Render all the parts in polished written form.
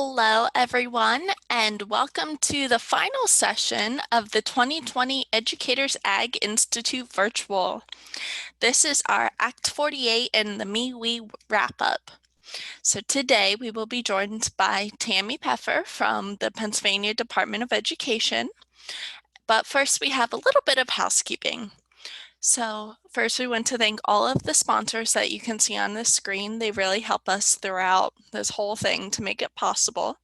Hello, everyone, and welcome to the final session of the 2020 Educators Ag Institute Virtual. This is our Act 48 and the MEWEE wrap-up. So today we will be joined by Tammy Peffer from the Pennsylvania Department of Education. But first we have a little bit of housekeeping. So first we want to thank all of the sponsors that you can see on the screen. They really help us throughout this whole thing to make it possible.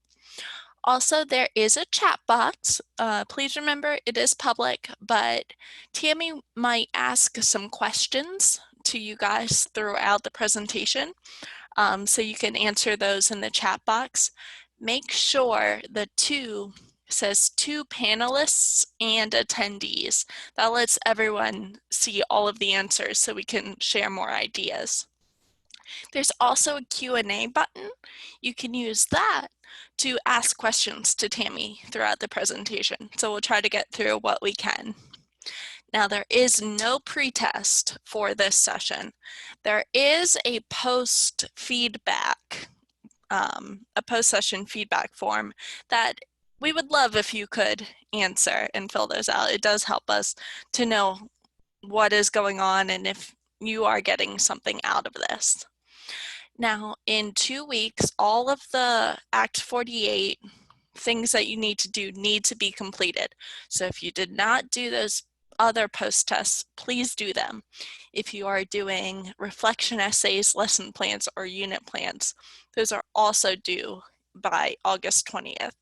Also, there is a chat box. Please remember it is public, but Tammy might ask some questions to you guys throughout the presentation, so you can answer those in the chat box. Make sure the two says two panelists and attendees. That lets everyone see all of the answers so we can share more ideas. There's also a Q&A button. You can use that to ask questions to Tammy throughout the presentation. So we'll try to get through what we can. Now, there is no pretest for this session. There is a post-feedback, a post-session feedback form that we would love if you could answer and fill those out. It does help us to know what is going on and if you are getting something out of this. Now, in 2 weeks, all of the Act 48 things that you need to do need to be completed. So if you did not do those other post tests, please do them. If you are doing reflection essays, lesson plans, or unit plans, those are also due by August 20th.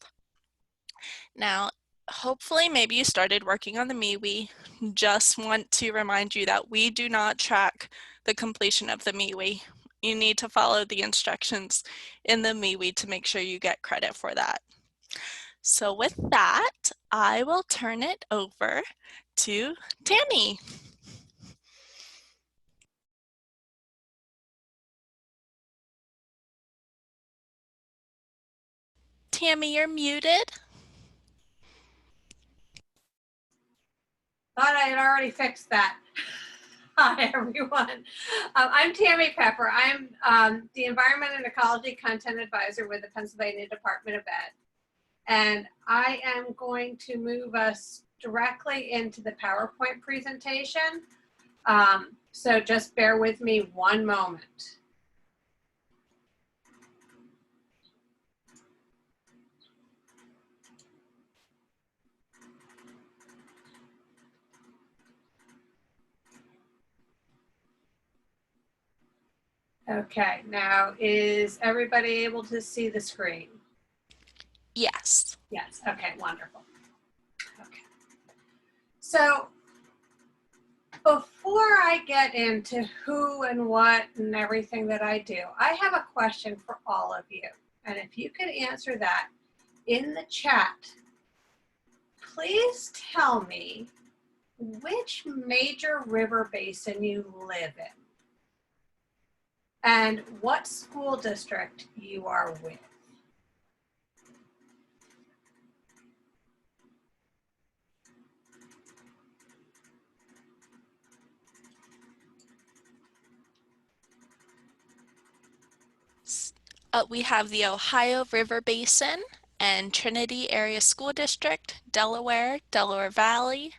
Now, hopefully maybe you started working on the MEWEE. Just want to remind you that we do not track the completion of the MEWEE. You need to follow the instructions in the MEWEE to make sure you get credit for that. So with that, I will turn it over to Tammy. Tammy, you're muted. Thought I had already fixed that. Hi, everyone. I'm Tammy Peffer. I'm the Environment and Ecology Content Advisor with the Pennsylvania Department of Ed. And I am going to move us directly into the PowerPoint presentation. So just bear with me one moment. Okay, now is everybody able to see the screen? Yes. Yes, okay, wonderful. Okay. So before I get into who and what and everything that I do, I have a question for all of you. And if you could answer that in the chat, please tell me which major river basin you live in and what school district you are with. We have the Ohio River Basin and Trinity Area School District, Delaware, Delaware Valley,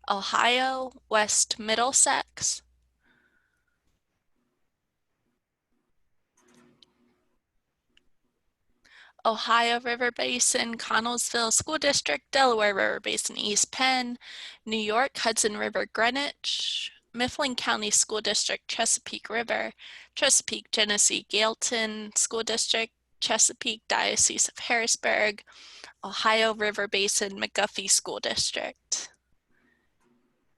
Ohio, West Middlesex, Ohio River Basin, Connellsville School District, Delaware River Basin, East Penn, New York, Hudson River, Greenwich, Mifflin County School District, Chesapeake River, Chesapeake, Genesee, Gailton School District, Chesapeake Diocese of Harrisburg, Ohio River Basin, McGuffey School District,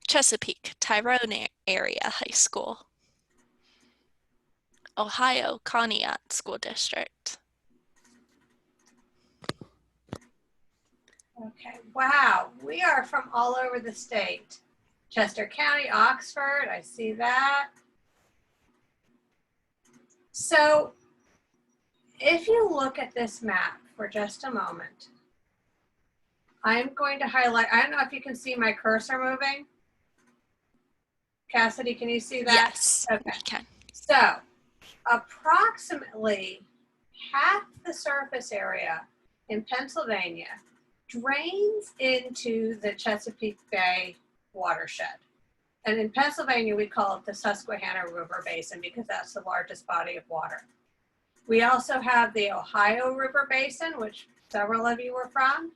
Chesapeake, Tyrone Area High School, Ohio Conneaut School District. Okay, wow, we are from all over the state. Chester County, Oxford, I see that. So if you look at this map for just a moment, I'm going to highlight, I don't know if you can see my cursor moving. Cassidy, can you see that? Yes, okay. we can. So approximately half the surface area in Pennsylvania drains into the Chesapeake Bay watershed. And in Pennsylvania, we call it the Susquehanna River Basin because that's the largest body of water. We also have the Ohio River Basin, which several of you were from.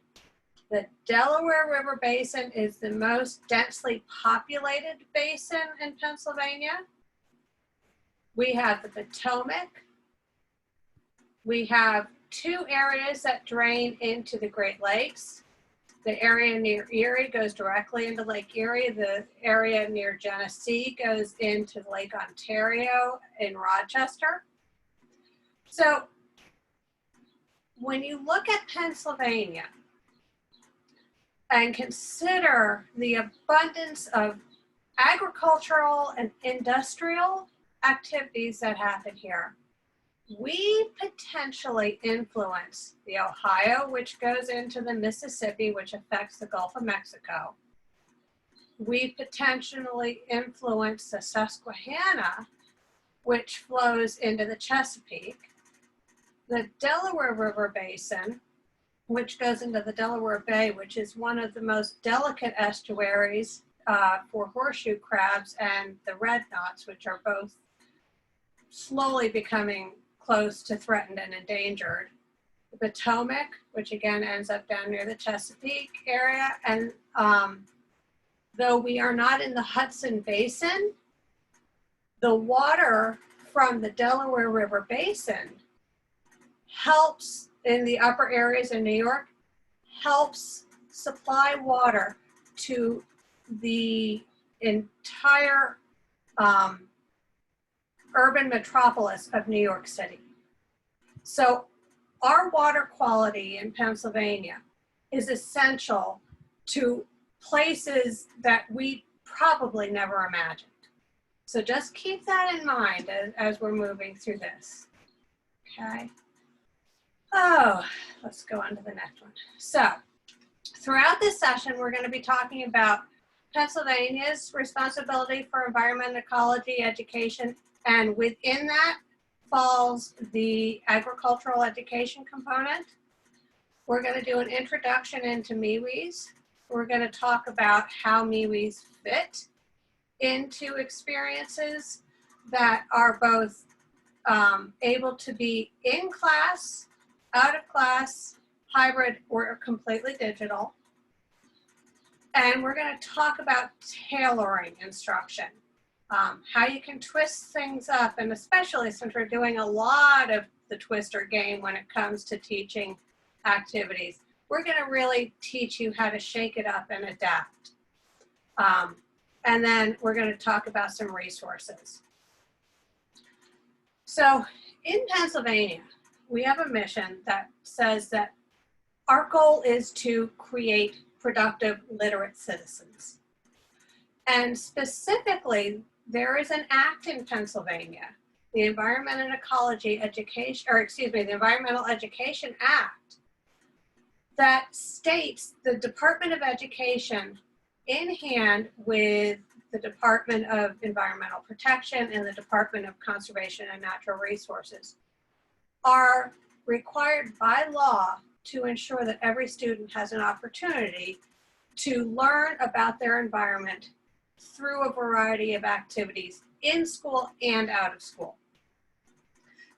The Delaware River Basin is the most densely populated basin in Pennsylvania. We have the Potomac. We have two areas that drain into the Great Lakes. The area near Erie goes directly into Lake Erie. The area near Genesee goes into Lake Ontario in Rochester. So when you look at Pennsylvania and consider the abundance of agricultural and industrial activities that happen here, we potentially influence the Ohio, which goes into the Mississippi, which affects the Gulf of Mexico. We potentially influence the Susquehanna, which flows into the Chesapeake. The Delaware River Basin, which goes into the Delaware Bay, which is one of the most delicate estuaries for horseshoe crabs and the red knots, which are both slowly becoming close to threatened and endangered. The Potomac, which again ends up down near the Chesapeake area. And though we are not in the Hudson Basin, the water from the Delaware River Basin helps in the upper areas in New York, helps supply water to the entire urban metropolis of New York City. So our water quality in Pennsylvania is essential to places that we probably never imagined. So just keep that in mind as we're moving through this, okay? Oh, let's go on to the next one. So throughout this session, we're going to be talking about Pennsylvania's responsibility for environment, ecology, education, and within that falls the agricultural education component. We're going to do an introduction into MEWEEs. We're going to talk about how MEWEEs fit into experiences that are both able to be in class, out of class, hybrid, or completely digital. And we're going to talk about tailoring instruction. How you can twist things up, and especially since we're doing a lot of the twister game when it comes to teaching activities, we're going to really teach you how to shake it up and adapt. And then we're going to talk about some resources. So in Pennsylvania, we have a mission that says that our goal is to create productive, literate citizens. And specifically, there is an act in Pennsylvania, the Environment and Ecology Education, or excuse me, the Environmental Education Act, that states the Department of Education in hand with the Department of Environmental Protection and the Department of Conservation and Natural Resources are required by law to ensure that every student has an opportunity to learn about their environment through a variety of activities in school and out of school.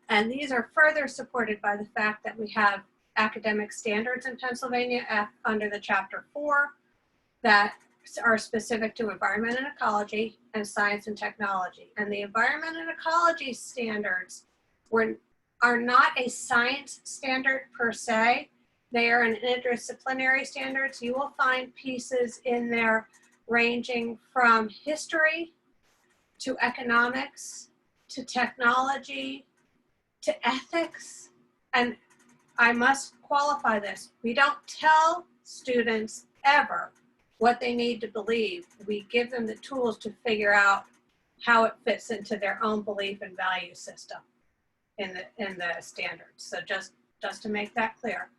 And these are further supported by the fact that we have academic standards in Pennsylvania under the Chapter 4 that are specific to environment and ecology and science and technology. And the environment and ecology standards are not a science standard per se. They are an interdisciplinary standards. You will find pieces in there ranging from history to economics to technology to ethics. And I must qualify this. We don't tell students ever what they need to believe. We give them the tools to figure out how it fits into their own belief and value system in the standards. So just to make that clear.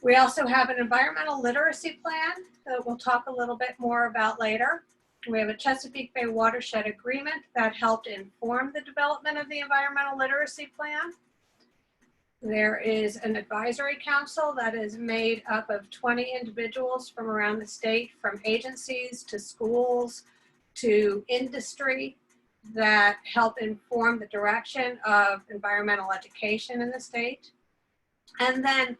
We also have an environmental literacy plan that we'll talk a little bit more about later. We have a Chesapeake Bay Watershed agreement that helped inform the development of the environmental literacy plan. There is an advisory council that is made up of 20 individuals from around the state, from agencies to schools to industry, that help inform the direction of environmental education in the state. And then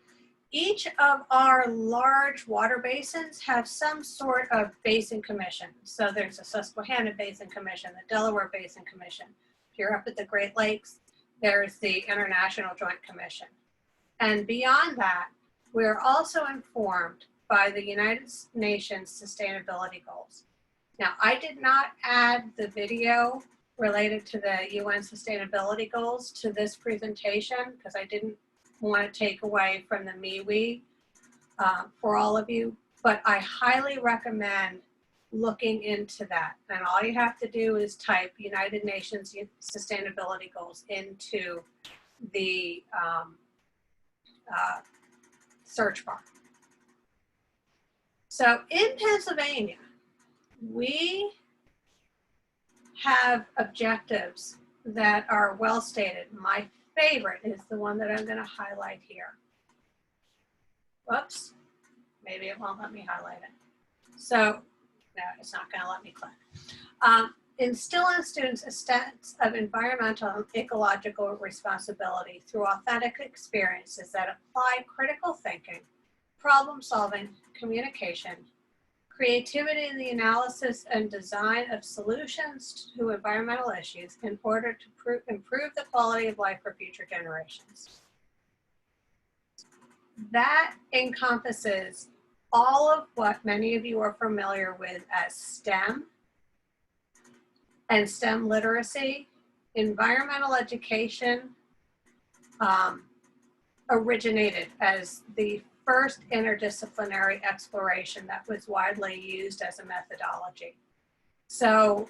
each of our large water basins have some sort of basin commission. So there's a Susquehanna Basin Commission, the Delaware Basin Commission. If you're up at the Great Lakes, there's the International Joint Commission. And beyond that, we're also informed by the United Nations Sustainability Goals. Now, I did not add the video related to the UN Sustainability Goals to this presentation because I didn't want to take away from the MEWEE for all of you, but I highly recommend looking into that. And all you have to do is type United Nations Sustainability Goals into the search bar. So in Pennsylvania, we have objectives that are well stated. My favorite is the one that I'm going to highlight here. Whoops, maybe it won't let me highlight it. So, no, it's not going to let me click. Instill in students a sense of environmental and ecological responsibility through authentic experiences that apply critical thinking, problem solving, communication, creativity in the analysis and design of solutions to environmental issues in order to improve the quality of life for future generations. That encompasses all of what many of you are familiar with as STEM and STEM literacy. Environmental education originated as the first interdisciplinary exploration that was widely used as a methodology. So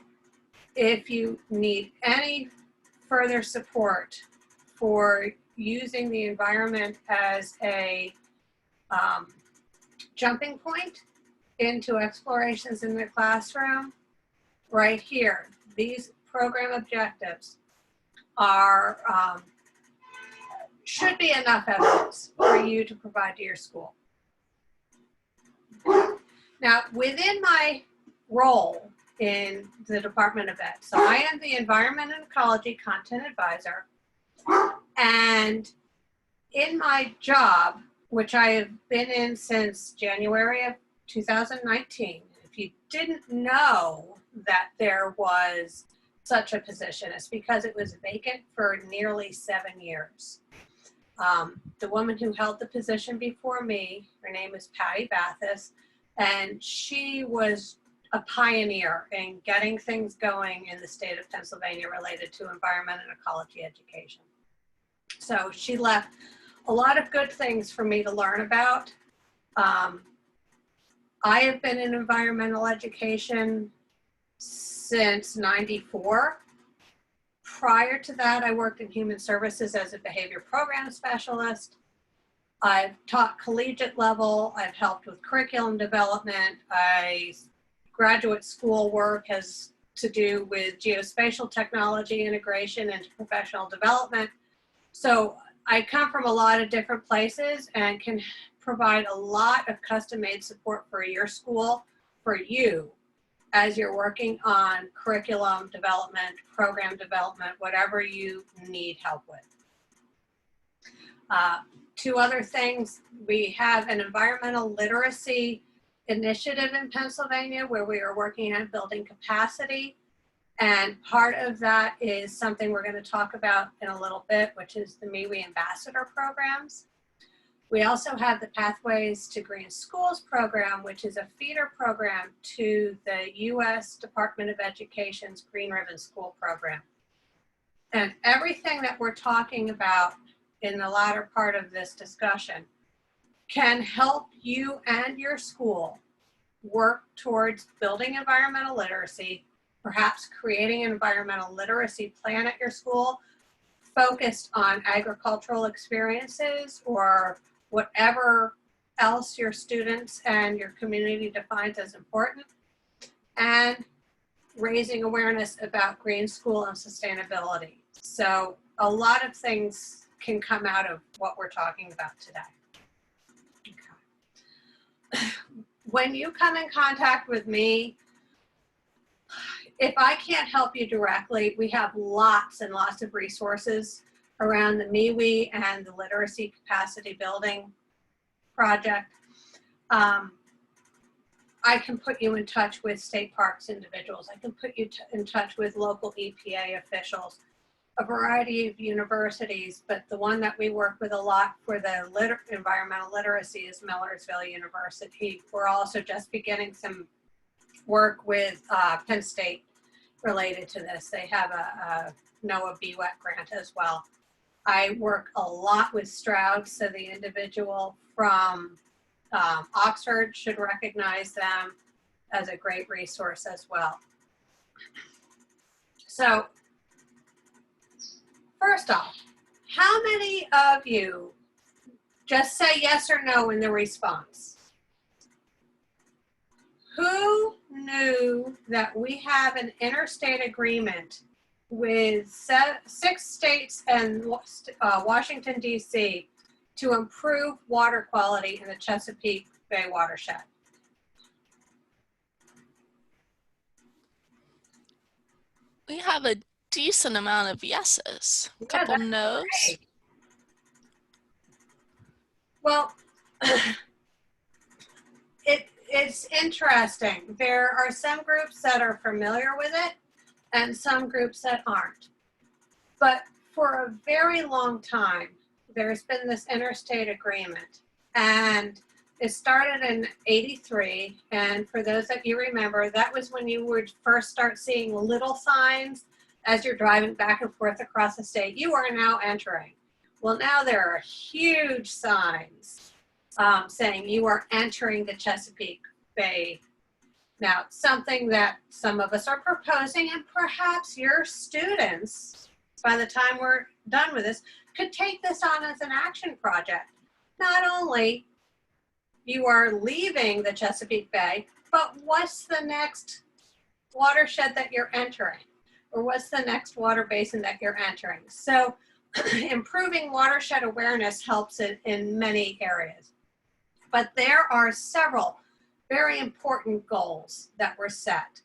if you need any further support for using the environment as a jumping point into explorations in the classroom, right here, these program objectives are should be enough evidence for you to provide to your school. Now, within my role in the Department of Ed, so I am the Environment and Ecology Content Advisor, and in my job, which I have been in since January of 2019, if you didn't know that there was such a position, it's because it was vacant for nearly 7 years. The woman who held the position before me, her name is Patty Bathis, and she was a pioneer in getting things going in the state of Pennsylvania related to environment and ecology education. So she left a lot of good things for me to learn about. I have been in environmental education since '94. Prior to that, I worked in human services as a behavior program specialist. I've taught collegiate level. I've helped with curriculum development. Graduate school work has to do with geospatial technology integration into professional development. So I come from a lot of different places and can provide a lot of custom-made support for your school, for you, as you're working on curriculum development, program development, whatever you need help with. Two other things, we have an environmental literacy initiative in Pennsylvania where we are working on building capacity. And part of that is something we're going to talk about in a little bit, which is the MEWEE ambassador programs. We also have the Pathways to Green Schools program, which is a feeder program to the U.S. Department of Education's Green Ribbon School program. And everything that we're talking about in the latter part of this discussion can help you and your school work towards building environmental literacy, perhaps creating an environmental literacy plan at your school focused on agricultural experiences or whatever else your students and your community defines as important, and raising awareness about green school and sustainability. So a lot of things can come out of what we're talking about today. Okay. When you come in contact with me, if I can't help you directly, we have lots and lots of resources around the MEWEE and the literacy capacity building project. I can put you in touch with state parks individuals. I can put you in touch with local EPA officials, a variety of universities, but the one that we work with a lot for the environmental literacy is Millersville University. We're also just beginning some work with Penn State related to this. They have a NOAA BWET grant as well. I work a lot with Stroud, so the individual from Oxford should recognize them as a great resource as well. So first off, how many of you just say yes or no in the response? Who knew that we have an interstate agreement with 6 states and Washington, D.C. to improve water quality in the Chesapeake Bay watershed? We have a decent amount of yeses, a couple no's. Great. Well, it's interesting. There are some groups that are familiar with it and some groups that aren't. But for a very long time, there's been this interstate agreement, and it started in '83. And for those that you remember, that was when you would first start seeing little signs as you're driving back and forth across the state. You are now entering. Well, now there are huge signs saying you are entering the Chesapeake Bay. Now, something that some of us are proposing, and perhaps your students, by the time we're done with this, could take this on as an action project. Not only you are leaving the Chesapeake Bay, but what's the next watershed that you're entering? Or what's the next water basin that you're entering? So improving watershed awareness helps in many areas. But there are several very important goals that were set.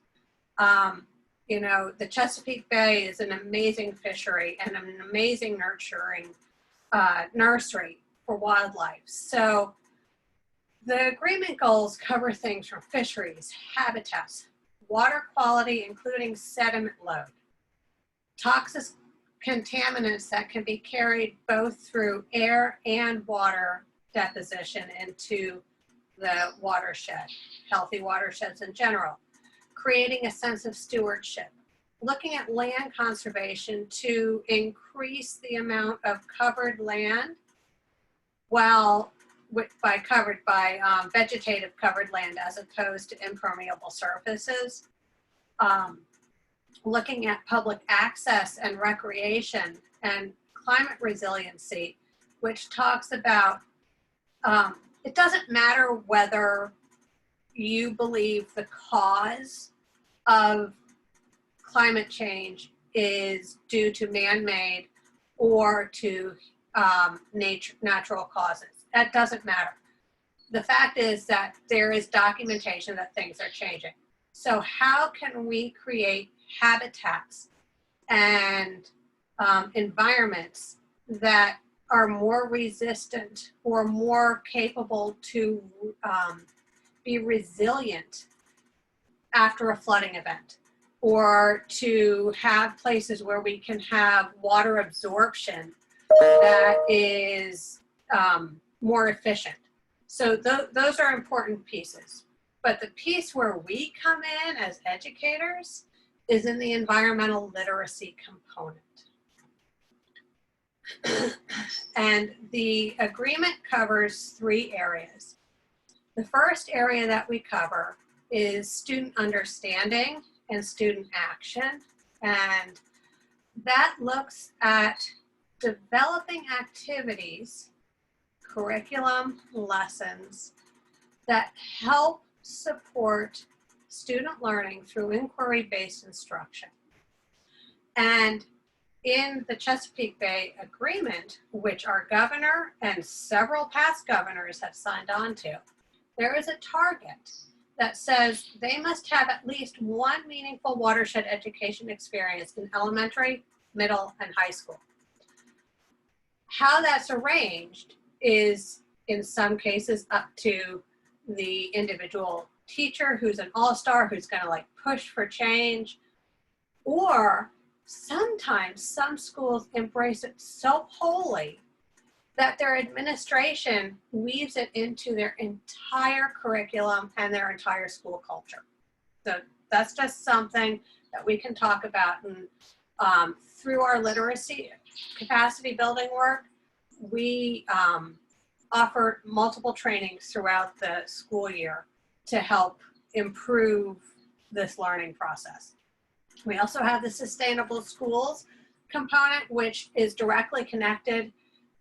You know, the Chesapeake Bay is an amazing fishery and an amazing nurturing nursery for wildlife. So the agreement goals cover things from fisheries, habitats, water quality, including sediment load, toxic contaminants that can be carried both through air and water deposition into the watershed, healthy watersheds in general, creating a sense of stewardship, looking at land conservation to increase the amount of covered land, well, by vegetative covered land as opposed to impermeable surfaces, looking at public access and recreation and climate resiliency, which talks about it doesn't matter whether you believe the cause of climate change is due to man-made or to natural causes. That doesn't matter. The fact is that there is documentation that things are changing. So how can we create habitats and environments that are more resistant or more capable to be resilient after a flooding event, or to have places where we can have water absorption that is more efficient. So those are important pieces. But the piece where we come in as educators is in the environmental literacy component. And the agreement covers 3 areas. The first area that we cover is student understanding and student action. And that looks at developing activities, curriculum, lessons that help support student learning through inquiry-based instruction. And in the Chesapeake Bay Agreement, which our governor and several past governors have signed on to, there is a target that says they must have at least one meaningful watershed education experience in elementary, middle, and high school. How that's arranged is, in some cases, up to the individual teacher who's an all-star, who's gonna like push for change, or sometimes some schools embrace it so wholly that their administration weaves it into their entire curriculum and their entire school culture. So that's just something that we can talk about. And through our literacy capacity building work, we offer multiple trainings throughout the school year to help improve this learning process. We also have the Sustainable Schools component, which is directly connected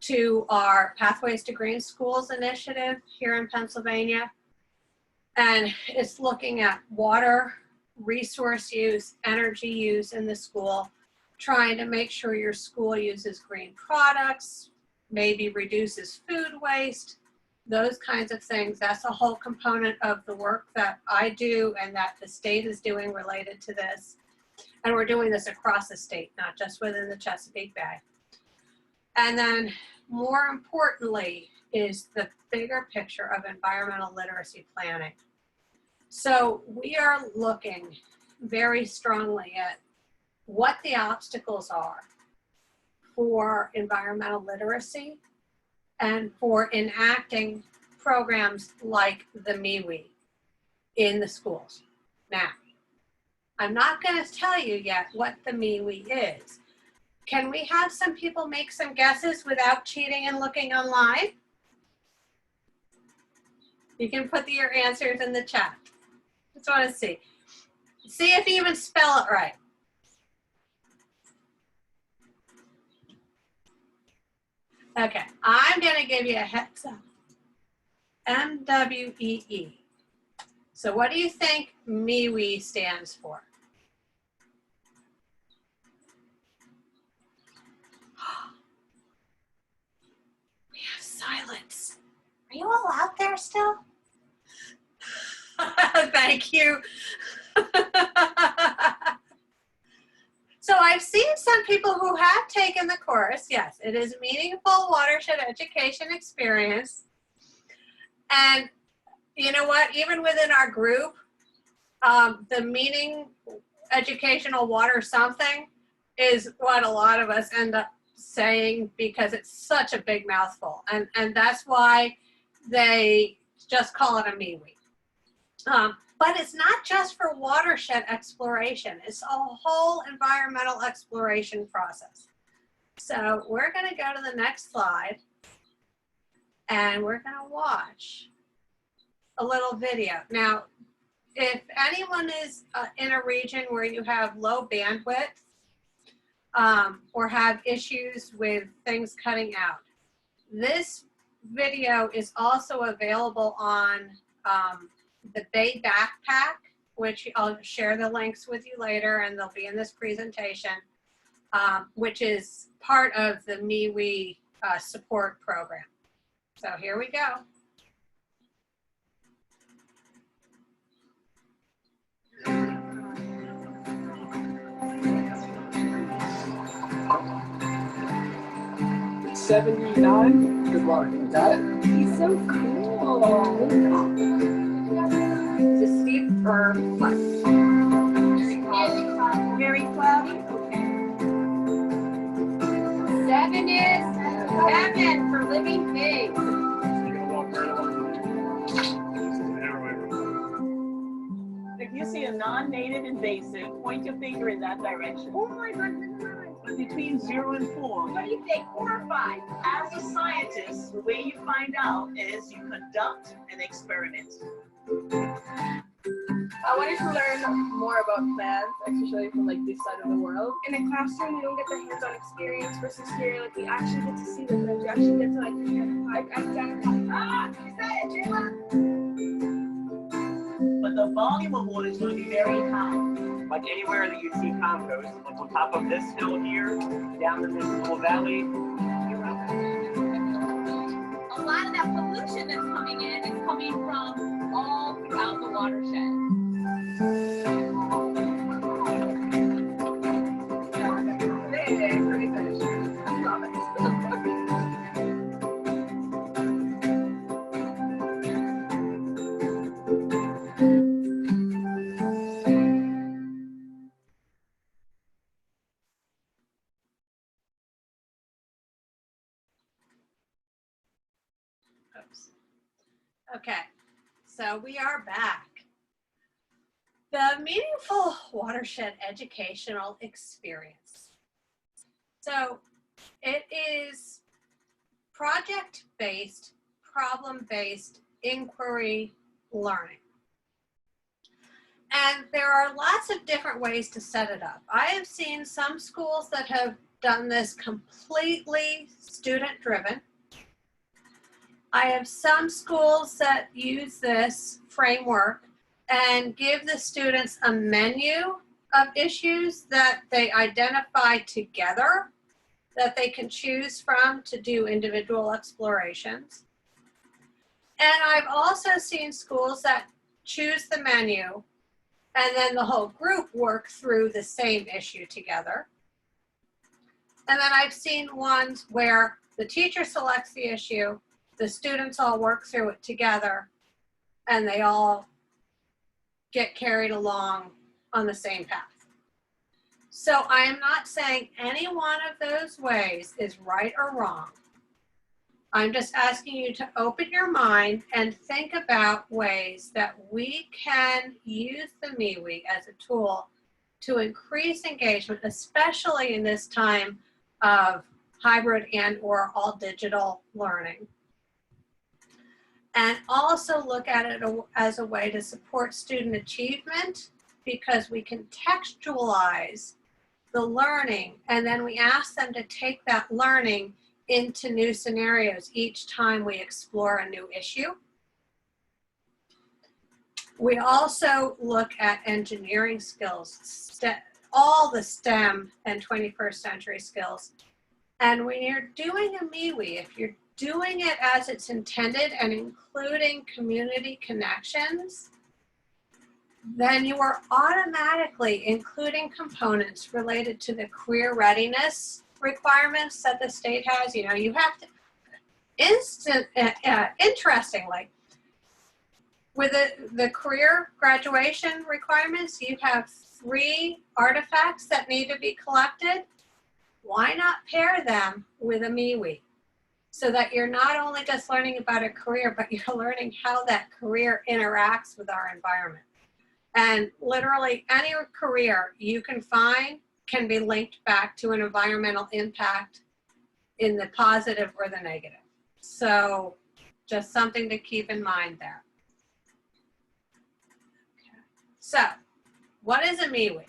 to our Pathways to Green Schools initiative here in Pennsylvania. And it's looking at water, resource use, energy use in the school, trying to make sure your school uses green products, maybe reduces food waste, those kinds of things. That's a whole component of the work that I do and that the state is doing related to this. And we're doing this across the state, not just within the Chesapeake Bay. And then more importantly is the bigger picture of environmental literacy planning. So we are looking very strongly at what the obstacles are for environmental literacy and for enacting programs like the MEWEE in the schools. Now, I'm not going to tell you yet what the MEWEE is. Can we have some people make some guesses without cheating and looking online? You can put your answers in the chat. Just want to see. See if you even spell it right. Okay, I'm going to give you a heads up. MEWEE. So what do you think MEWEE stands for? We have silence. Are you all out there still? Thank you. So I've seen some people who have taken the course. Yes, it is meaningful watershed education experience. And you know what, even within our group, the meaning educational water something is what a lot of us end up saying because it's such a big mouthful. And that's why they just call it a MEWEE. But it's not just for watershed exploration. It's a whole environmental exploration process. So we're going to go to the next slide and we're going to watch a little video. Now, if anyone is in a region where you have low bandwidth or have issues with things cutting out, this video is also available on the Bay Backpack, which I'll share the links with you later, and they'll be in this presentation, which is part of the MEWEE support program. So here we go. $79. Good luck with that. He's so cool. It's a steep or flat? Very cloudy. Okay. 7 is 7 for living pig. If you see a non-native invasive, point your finger in that direction. Oh my goodness. Between 0 and 4. What do you think? 4 or 5? As a scientist, the way you find out is you conduct an experiment. I wanted to learn more about plants, especially from like this side of the world. In a classroom, you don't get the hands-on experience versus here, like we actually get to see the plants. You actually get to like identify. Is that it, Jayla? But the volume of water is going to be very high. like anywhere that you see compost, like on top of this hill here, down in this little valley. A lot of that pollution that's coming in is coming from all throughout the watershed. Pretty finished. I love it. Oops. Okay, so we are back. The meaningful watershed educational experience. So it is project-based, problem-based inquiry learning. And there are lots of different ways to set it up. I have seen some schools that have done this completely student-driven. I have some schools that use this framework and give the students a menu of issues that they identify together that they can choose from to do individual explorations. And I've also seen schools that choose the menu and then the whole group work through the same issue together. And then I've seen ones where the teacher selects the issue, the students all work through it together, and they all get carried along on the same path. So I am not saying any one of those ways is right or wrong. I'm just asking you to open your mind and think about ways that we can use the MEWEE as a tool to increase engagement, especially in this time of hybrid and or all digital learning. And also look at it as a way to support student achievement, because we can textualize the learning and then we ask them to take that learning into new scenarios each time we explore a new issue. We also look at engineering skills, all the STEM and 21st century skills. And when you're doing a MEWEE, if you're doing it as it's intended and including community connections, then you are automatically including components related to the career readiness requirements that the state has. You know, you have to, interestingly, with the career graduation requirements, you have 3 artifacts that need to be collected. Why not pair them with a MEWEE? So that you're not only just learning about a career, but you're learning how that career interacts with our environment. And literally any career you can find can be linked back to an environmental impact in the positive or the negative. So just something to keep in mind there. Okay. So what is a MEWEE?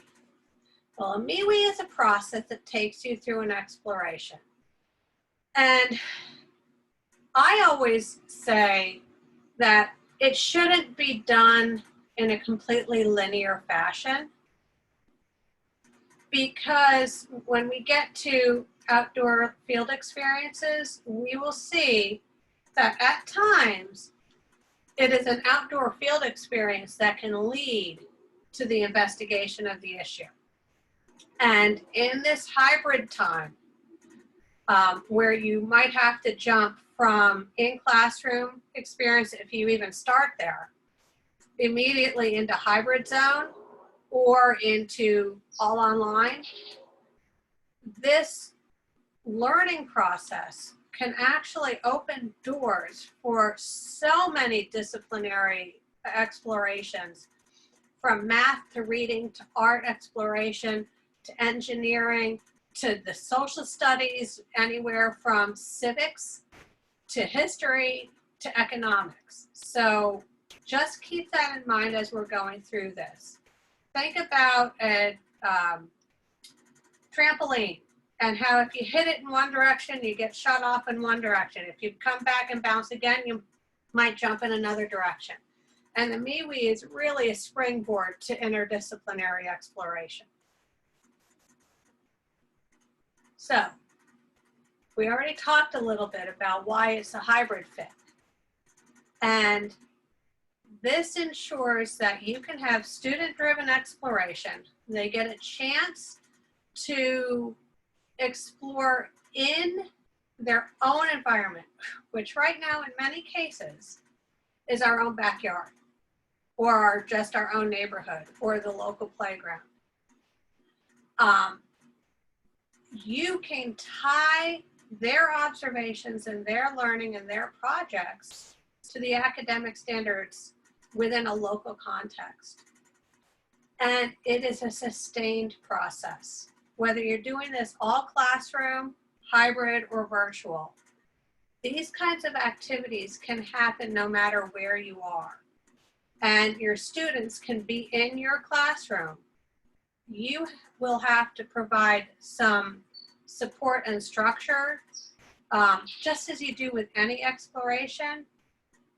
Well, a MEWEE is a process that takes you through an exploration. And I always say that it shouldn't be done in a completely linear fashion, because when we get to outdoor field experiences, we will see that at times it is an outdoor field experience that can lead to the investigation of the issue. And in this hybrid time, where you might have to jump from in-classroom experience, if you even start there, immediately into hybrid zone or into all online, this learning process can actually open doors for so many disciplinary explorations, from math to reading to art exploration to engineering to the social studies, anywhere from civics to history to economics. So just keep that in mind as we're going through this. Think about a trampoline and how if you hit it in one direction, you get shut off in one direction. If you come back and bounce again, you might jump in another direction. And the MEWEE is really a springboard to interdisciplinary exploration. So we already talked a little bit about why it's a hybrid fit. And this ensures that you can have student-driven exploration. They get a chance to explore in their own environment, which right now in many cases is our own backyard or just our own neighborhood or the local playground. You can tie their observations and their learning and their projects to the academic standards within a local context. And it is a sustained process. Whether you're doing this all classroom, hybrid, or virtual, these kinds of activities can happen no matter where you are. And your students can be in your classroom. You will have to provide some support and structure, just as you do with any exploration.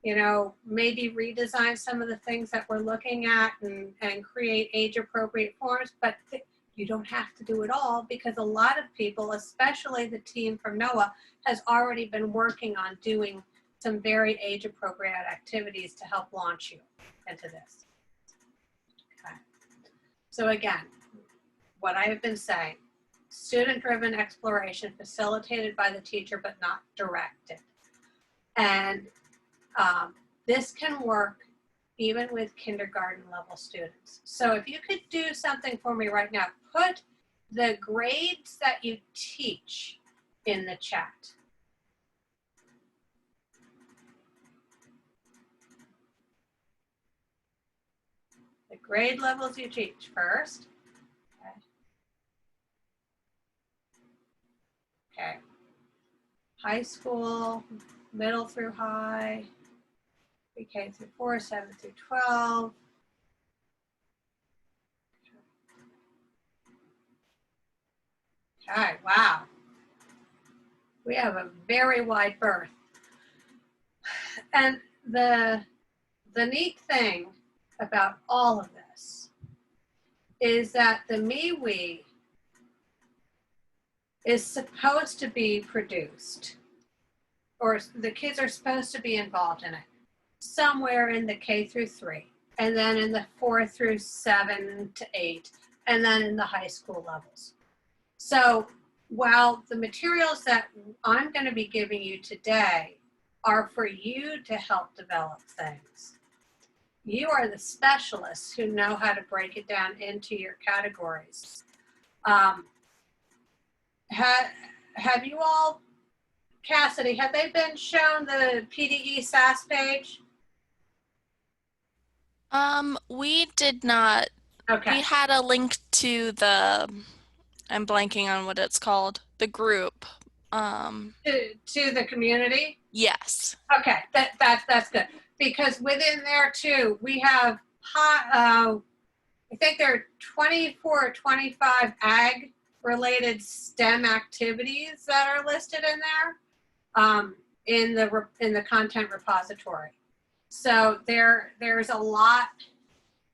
You know, maybe redesign some of the things that we're looking at and create age-appropriate forms, but you don't have to do it all, because a lot of people, especially the team from NOAA, has already been working on doing some very age-appropriate activities to help launch you into this. Okay. So again, what I have been saying, student-driven exploration facilitated by the teacher but not directed. And this can work even with kindergarten level students. So if you could do something for me right now, put the grades that you teach in the chat. The grade levels you teach first. Okay. High school, middle through high, pre-K through 4, 7 through 12. Okay, wow. We have a very wide berth. And the neat thing about all of this is that the MEWEE is supposed to be produced, or the kids are supposed to be involved in it somewhere in the K through 3, and then in the 4 through 7 to 8, and then in the high school levels. So while the materials that I'm going to be giving you today are for you to help develop things, you are the specialists who know how to break it down into your categories. Have you all, Cassidy, have they been shown the PDE SAS page? We did not. Okay. We had a link to the, I'm blanking on what it's called, the group. To the community? Yes. Okay, that's good. Because within there too, we have, I think there are 24 or 25 ag related STEM activities that are listed in there in the content repository. So there's a lot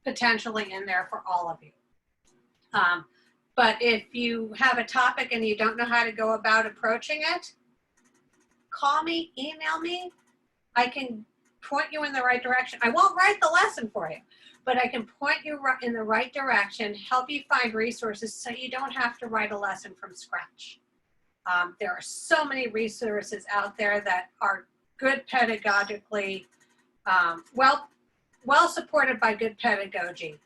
potentially in there for all of you. But if you have a topic and you don't know how to go about approaching it, call me, email me. I can point you in the right direction. I won't write the lesson for you, but I can point you in the right direction, help you find resources so you don't have to write a lesson from scratch. There are so many resources out there that are good pedagogically, well supported by good pedagogy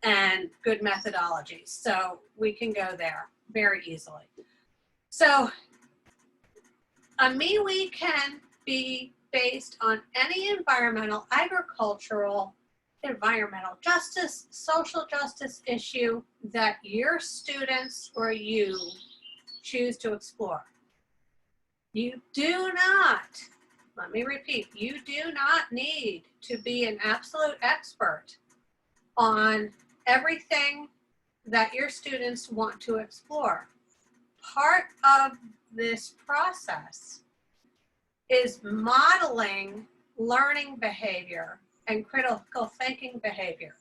and good methodology. So we can go there very easily. So a MEWEE can be based on any environmental, agricultural, environmental justice, social justice issue that your students or you choose to explore. You do not, let me repeat, you do not need to be an absolute expert on everything that your students want to explore. Part of this process is modeling learning behavior and critical thinking behavior.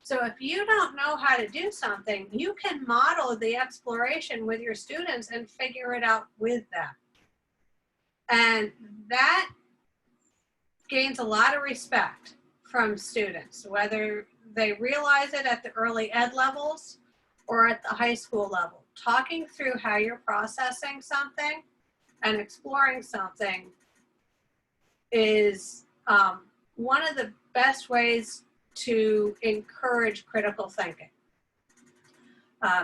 So if you don't know how to do something, you can model the exploration with your students and figure it out with them. And that gains a lot of respect from students, whether they realize it at the early ed levels or at the high school level. Talking through how you're processing something and exploring something is one of the best ways to encourage critical thinking,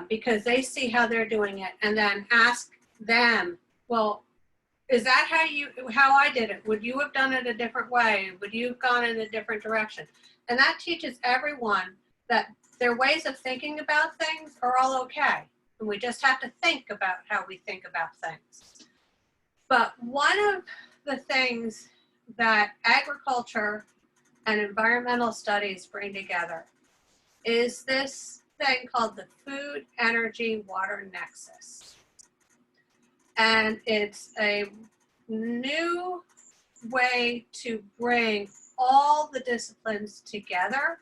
because they see how they're doing it and then ask them, well, is that how I did it? Would you have done it a different way? Would you have gone in a different direction? And that teaches everyone that their ways of thinking about things are all okay. And we just have to think about how we think about things. But one of the things that agriculture and environmental studies bring together is this thing called the Food, Energy, Water Nexus. And it's a new way to bring all the disciplines together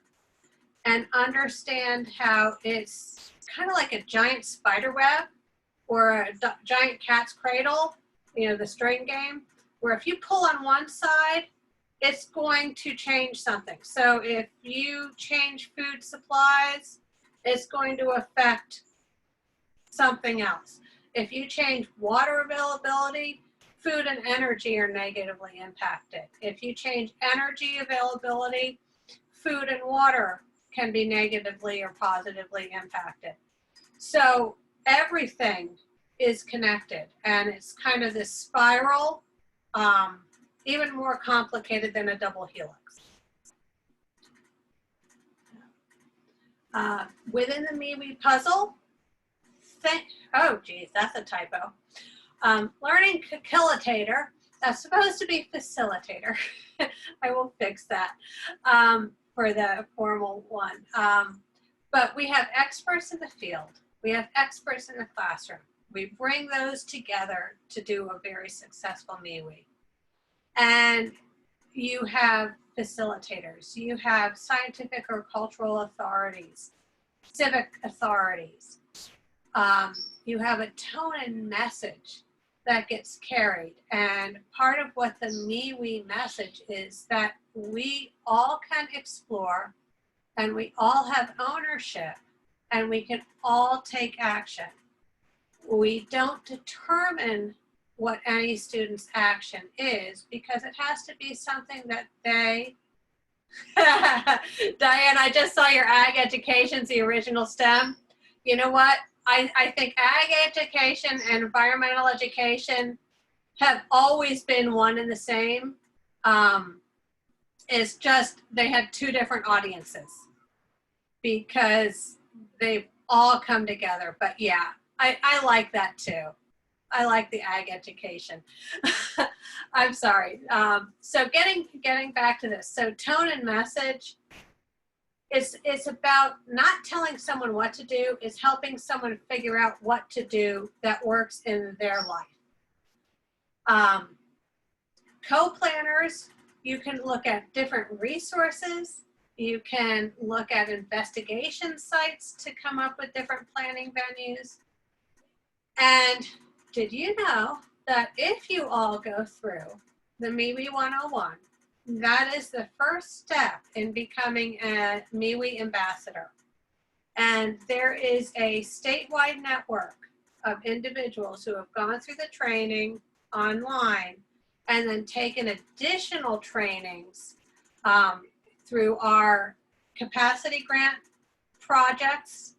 and understand how it's kind of like a giant spider web or a giant cat's cradle, you know, the string game, where if you pull on one side, it's going to change something. So if you change food supplies, it's going to affect something else. If you change water availability, food and energy are negatively impacted. If you change energy availability, food and water can be negatively or positively impacted. So everything is connected, and it's kind of this spiral, even more complicated than a double helix. Within the MEWEE puzzle, oh geez, that's a typo. Learning Ecology, that's supposed to be facilitator. I will fix that for the formal one. But we have experts in the field. We have experts in the classroom. We bring those together to do a very successful MEWEE. And you have facilitators. You have scientific or cultural authorities, civic authorities. You have a tone and message that gets carried. And part of what the MEWEE message is that we all can explore, and we all have ownership, and we can all take action. We don't determine what any student's action is, because it has to be something that they, Diane, I just saw your ag education's the original STEM. You know what? I think ag education and environmental education have always been one and the same. It's just they had two different audiences because they've all come together. But yeah, I like that too. I like the ag education. I'm sorry. So getting back to this. So tone and message, it's about not telling someone what to do, it's helping someone figure out what to do that works in their life. Co-planners, you can look at different resources. You can look at investigation sites to come up with different planning venues. And did you know that if you all go through the MEWEE 101, that is the first step in becoming a MEWEE ambassador. And there is a statewide network of individuals who have gone through the training online and then taken additional trainings through our capacity grant projects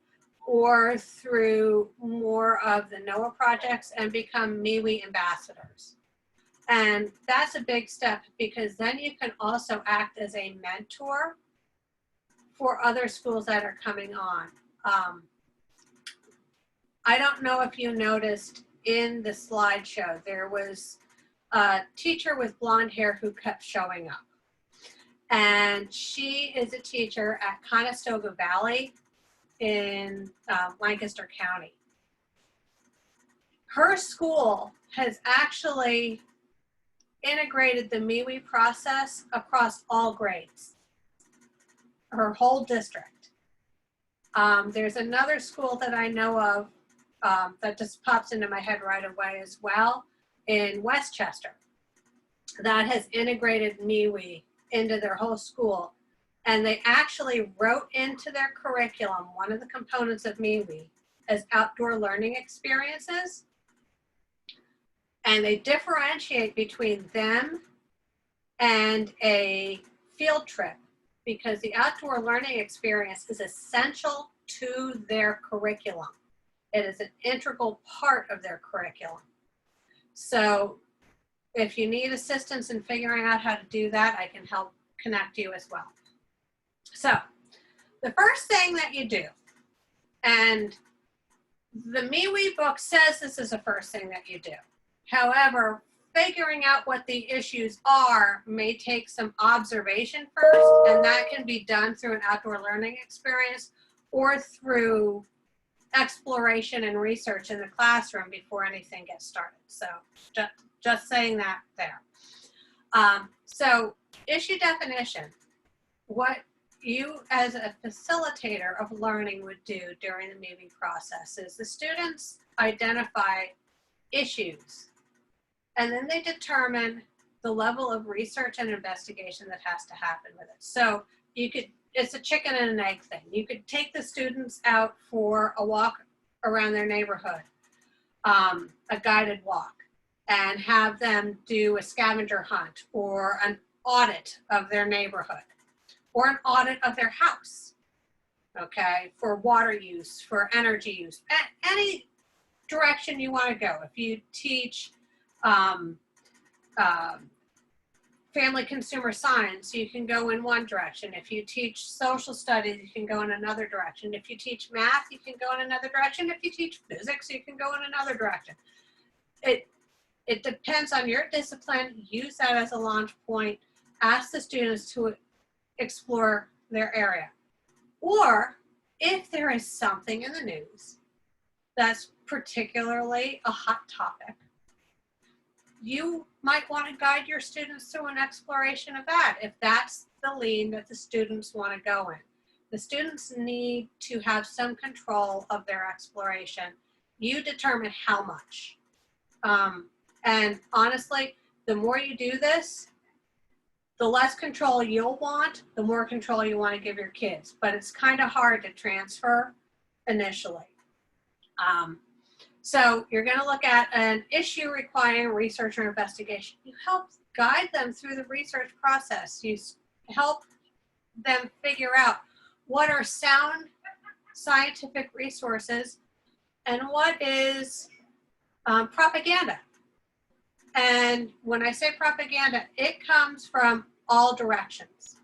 or through more of the NOAA projects and become MEWEE ambassadors. And that's a big step, because then you can also act as a mentor for other schools that are coming on. I don't know if you noticed in the slideshow, there was a teacher with blonde hair who kept showing up. And she is a teacher at Conestoga Valley in Lancaster County. Her school has actually integrated the MEWEE process across all grades, her whole district. There's another school that I know of that just pops into my head right away as well in Westchester that has integrated MEWEE into their whole school. And they actually wrote into their curriculum one of the components of MEWEE as outdoor learning experiences. And they differentiate between them and a field trip because the outdoor learning experience is essential to their curriculum. It is an integral part of their curriculum. So if you need assistance in figuring out how to do that, I can help connect you as well. So the first thing that you do, and the MEWEE book says this is the first thing that you do. However, figuring out what the issues are may take some observation first, and that can be done through an outdoor learning experience or through exploration and research in the classroom before anything gets started. So just saying that there. So issue definition, what you as a facilitator of learning would do during the MEWEE process is the students identify issues and then they determine the level of research and investigation that has to happen with it. So you could, it's a chicken and an egg thing. You could take the students out for a walk around their neighborhood, a guided walk, and have them do a scavenger hunt or an audit of their neighborhood or an audit of their house, okay, for water use, for energy use, any direction you want to go. If you teach family consumer science, you can go in one direction. If you teach social studies, you can go in another direction. If you teach math, you can go in another direction. If you teach physics, you can go in another direction. It depends on your discipline. Use that as a launch point. Ask the students to explore their area. Or if there is something in the news that's particularly a hot topic, you might want to guide your students through an exploration of that if that's the lane that the students want to go in. The students need to have some control of their exploration. You determine how much. And honestly, the more you do this, the less control you'll want, the more control you want to give your kids. But it's kind of hard to transfer initially. So you're going to look at an issue requiring research or investigation. You help guide them through the research process. You help them figure out what are sound scientific resources and what is propaganda. And when I say propaganda, it comes from all directions.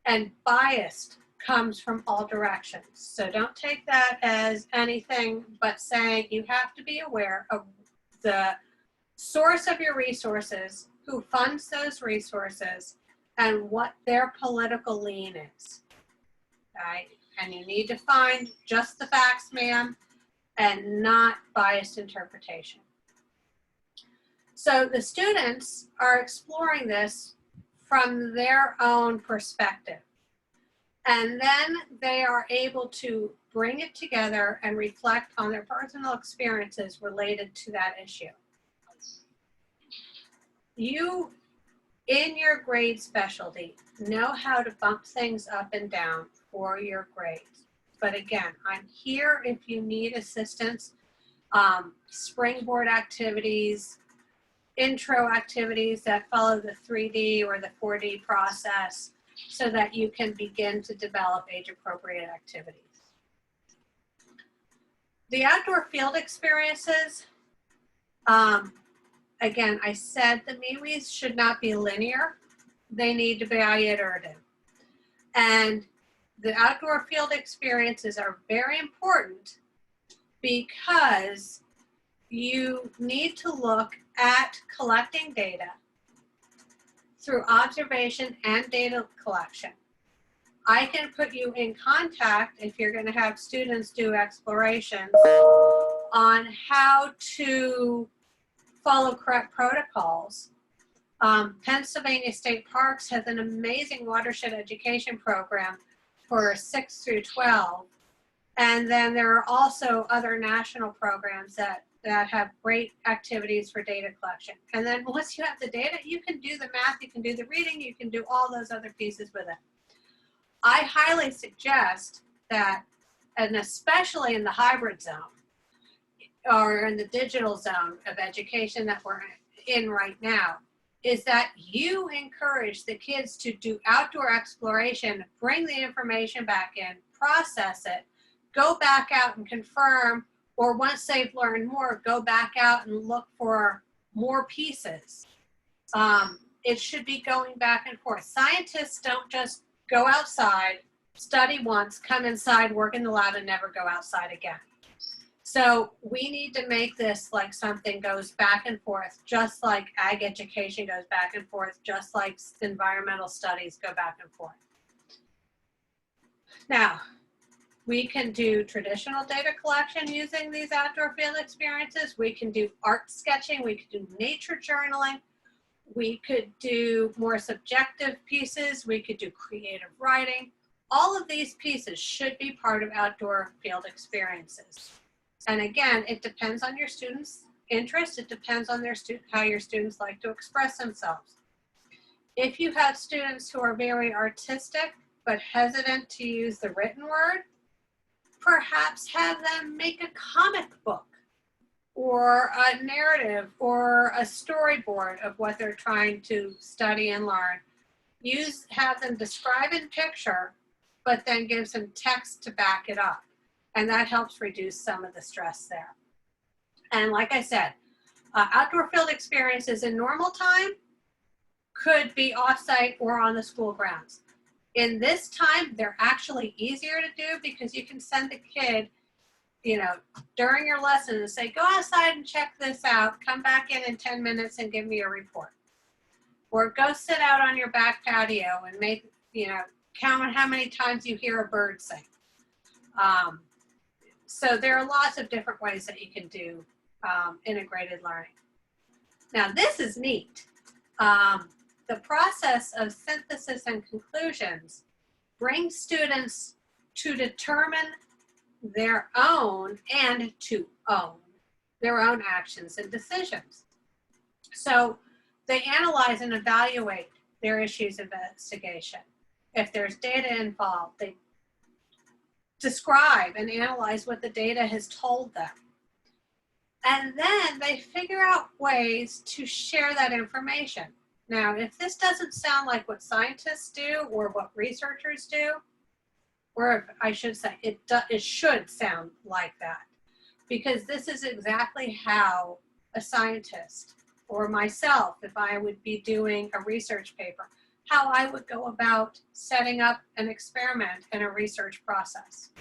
And biased comes from all directions. So don't take that as anything but saying you have to be aware of the source of your resources, who funds those resources, and what their political lean is. Right? And you need to find just the facts, ma'am, and not biased interpretation. So the students are exploring this from their own perspective. And then they are able to bring it together and reflect on their personal experiences related to that issue. You, in your grade specialty, know how to bump things up and down for your grades. But again, I'm here if you need assistance. Springboard activities, intro activities that follow the 3D or the 4D process, so that you can begin to develop age-appropriate activities. The outdoor field experiences, again, I said the MEWEEs should not be linear. They need to be iterative. And the outdoor field experiences are very important because you need to look at collecting data through observation and data collection. I can put you in contact if you're going to have students do explorations on how to follow correct protocols. Pennsylvania State Parks has an amazing watershed education program for 6 through 12. And then there are also other national programs that have great activities for data collection. And then once you have the data, you can do the math, you can do the reading, you can do all those other pieces with it. I highly suggest that, and especially in the hybrid zone, or in the digital zone of education that we're in right now, is that you encourage the kids to do outdoor exploration, bring the information back in, process it, go back out and confirm, or once they've learned more, go back out and look for more pieces. It should be going back and forth. Scientists don't just go outside, study once, come inside, work in the lab, and never go outside again. So we need to make this like something goes back and forth, just like ag education goes back and forth, just like environmental studies go back and forth. Now, we can do traditional data collection using these outdoor field experiences. We can do art sketching. We could do nature journaling. We could do more subjective pieces. We could do creative writing. All of these pieces should be part of outdoor field experiences. And again, it depends on your students' interest. It depends on how your students like to express themselves. If you have students who are very artistic but hesitant to use the written word, perhaps have them make a comic book or a narrative or a storyboard of what they're trying to study and learn. Have them describe in picture, but then give some text to back it up. And that helps reduce some of the stress there. And like I said, outdoor field experiences in normal time could be off-site or on the school grounds. In this time, they're actually easier to do because you can send the kid, during your lesson and say, go outside and check this out, come back in 10 minutes and give me a report. Or go sit out on your back patio and count how many times you hear a bird sing. So there are lots of different ways that you can do integrated learning. Now this is neat. The process of synthesis and conclusions brings students to determine their own and to own their own actions and decisions. So they analyze and evaluate their issues of investigation. If there's data involved, they describe and analyze what the data has told them. And then they figure out ways to share that information. Now, if this doesn't sound like what scientists do or what researchers do, or if I should say, it should sound like that, because this is exactly how a scientist or myself, if I would be doing a research paper, how I would go about setting up an experiment in a research process.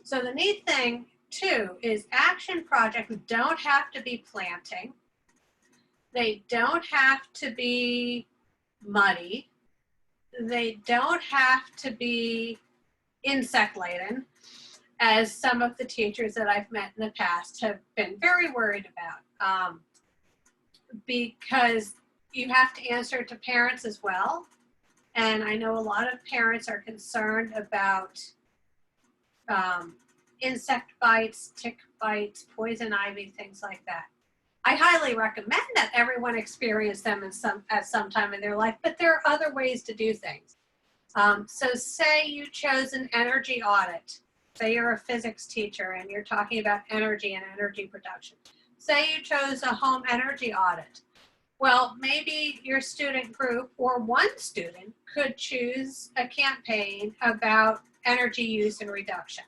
So the neat thing too is action projects don't have to be planting. They don't have to be muddy. They don't have to be insect laden, as some of the teachers that I've met in the past have been very worried about, because you have to answer to parents as well. And I know a lot of parents are concerned about insect bites, tick bites, poison ivy, things like that. I highly recommend that everyone experience them at some time in their life, but there are other ways to do things. So say you chose an energy audit. Say you're a physics teacher and you're talking about energy and energy production. Say you chose a home energy audit. Well, maybe your student group or one student could choose a campaign about energy use and reduction.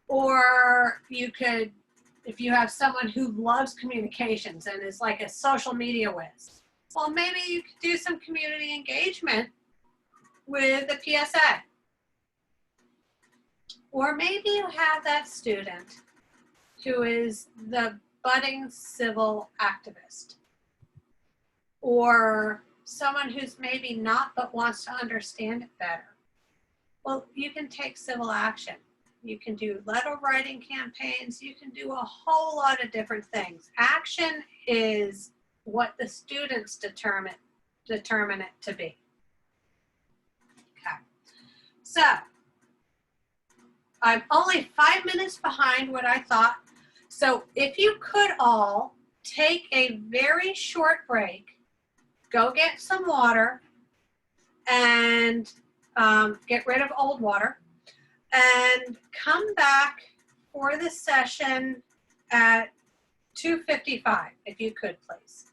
Or you could, if you have someone who loves communications and is like a social media whiz, well, maybe you could do some community engagement with the PSA. Or maybe you have that student who is the budding civil activist, or someone who's maybe not but wants to understand it better. Well, you can take civil action. You can do letter writing campaigns. You can do a whole lot of different things. Action is what the students determine it to be. Okay. So I'm only 5 minutes behind what I thought. So if you could all take a very short break, go get some water and get rid of old water, and come back for the session at 2:55, if you could, please.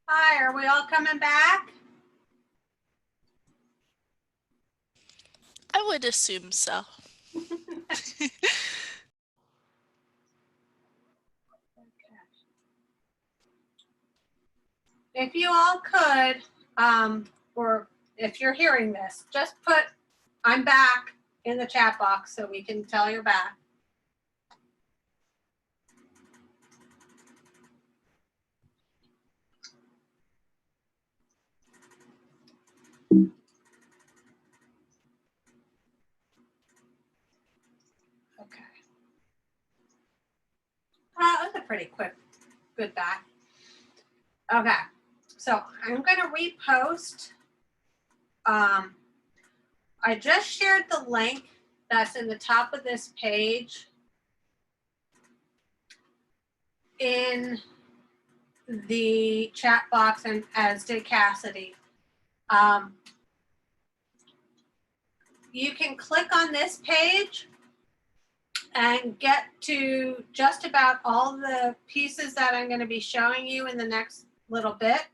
Hi, are we all coming back? I would assume so. If you all could, or if you're hearing this, just put "I'm back" in the chat box so we can tell you're back. Okay. That was a pretty good back. Okay, so I'm gonna repost. I just shared the link that's in the top of this page in the chat box, and as did Cassidy. You can click on this page and get to just about all the pieces that I'm going to be showing you in the next little bit.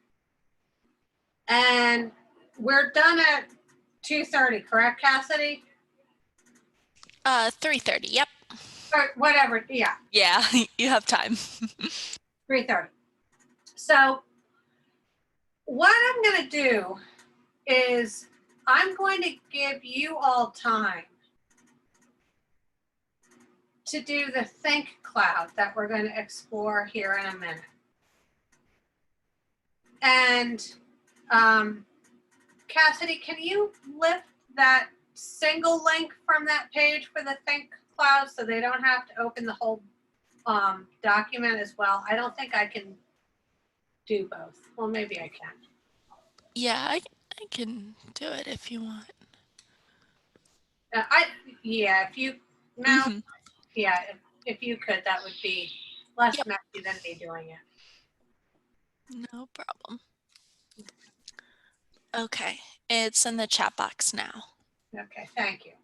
And we're done at 2:30, correct, Cassidy? 3:30, yep. Or whatever, yeah. Yeah, you have time. 3:30. So what I'm going to do is I'm going to give you all time to do the think cloud that we're going to explore here in a minute. And Cassidy, can you lift that single link from that page for the think cloud so they don't have to open the whole document as well? I don't think I can do both. Well, maybe I can. Yeah, I can do it if you want. Yeah, if you now, Mhm. yeah, if you could, that would be less Yep. messy than me doing it. No problem. Okay, it's in the chat box now. Okay, thank you.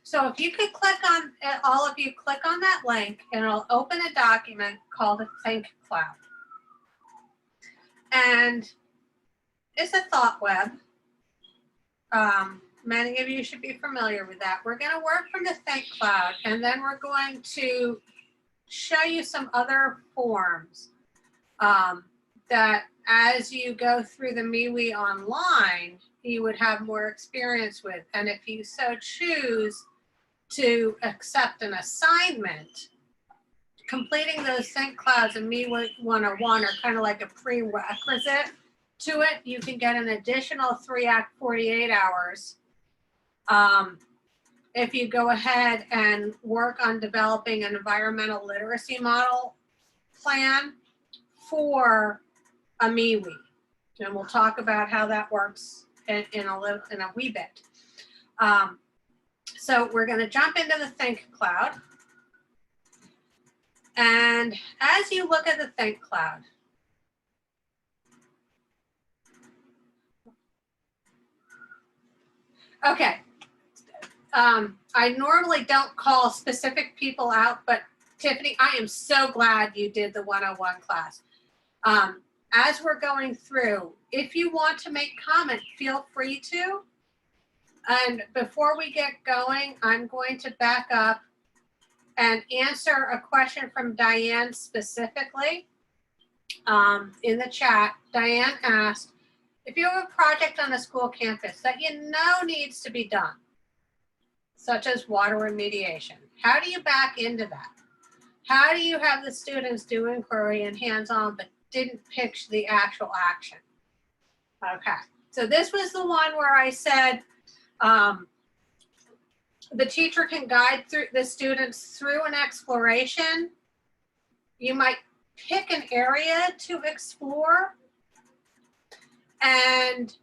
So if you could click on, all of you click on that link and it'll open a document called a think cloud. And it's a thought web. Many of you should be familiar with that. We're going to work from the think cloud, and then we're going to show you some other forms that as you go through the MEWEE online, you would have more experience with. And if you so choose to accept an assignment, completing those think clouds and MEWEE 101 are kind of like a prerequisite to it. You can get an additional 3 Act 48 hours if you go ahead and work on developing an environmental literacy model plan for a MEWEE. And we'll talk about how that works in a wee bit. So we're going to jump into the think cloud. And as you look at the think cloud, okay, I normally don't call specific people out, but Tiffany, I am so glad you did the 101 class. As we're going through, if you want to make comment, feel free to. And before we get going, I'm going to back up and answer a question from Diane specifically. In the chat, Diane asked, if you have a project on a school campus that you know needs to be done, such as water remediation, how do you back into that? How do you have the students do inquiry and hands-on but didn't pitch the actual action? Okay, so this was the one where I said the teacher can guide through the students through an exploration. You might pick an area to explore and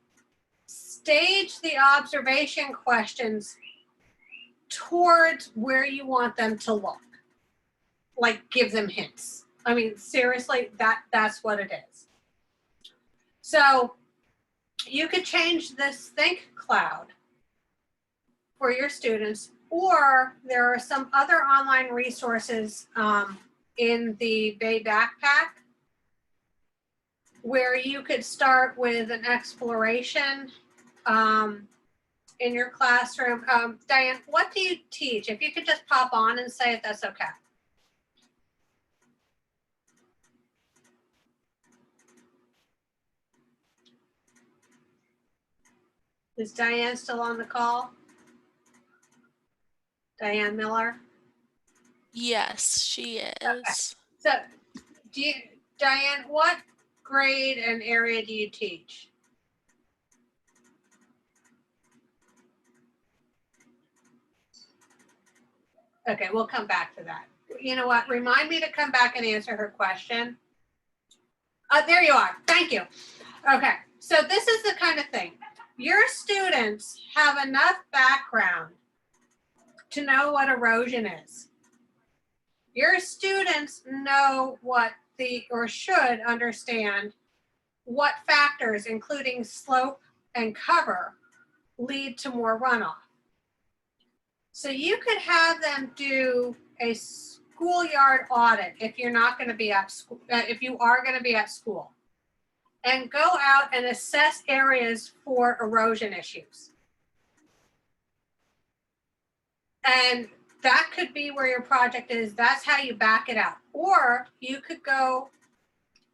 stage the observation questions towards where you want them to look. Like give them hints. I mean, seriously, that's what it is. So you could change this think cloud for your students, or there are some other online resources in the Bay Backpack where you could start with an exploration in your classroom. Diane, what do you teach? If you could just pop on and say it, that's okay. Is Diane still on the call? Diane Miller? Yes, she is. So, Diane, what grade and area do you teach? Okay, we'll come back to that. You know what? Remind me to come back and answer her question. There you are. Thank you. Okay, so this is the kind of thing. Your students have enough background to know what erosion is. Your students know what or should understand what factors, including slope and cover, lead to more runoff. So you could have them do a schoolyard audit if you're not going to be at school, if you are going to be at school, and go out and assess areas for erosion issues. And that could be where your project is. That's how you back it out. Or you could go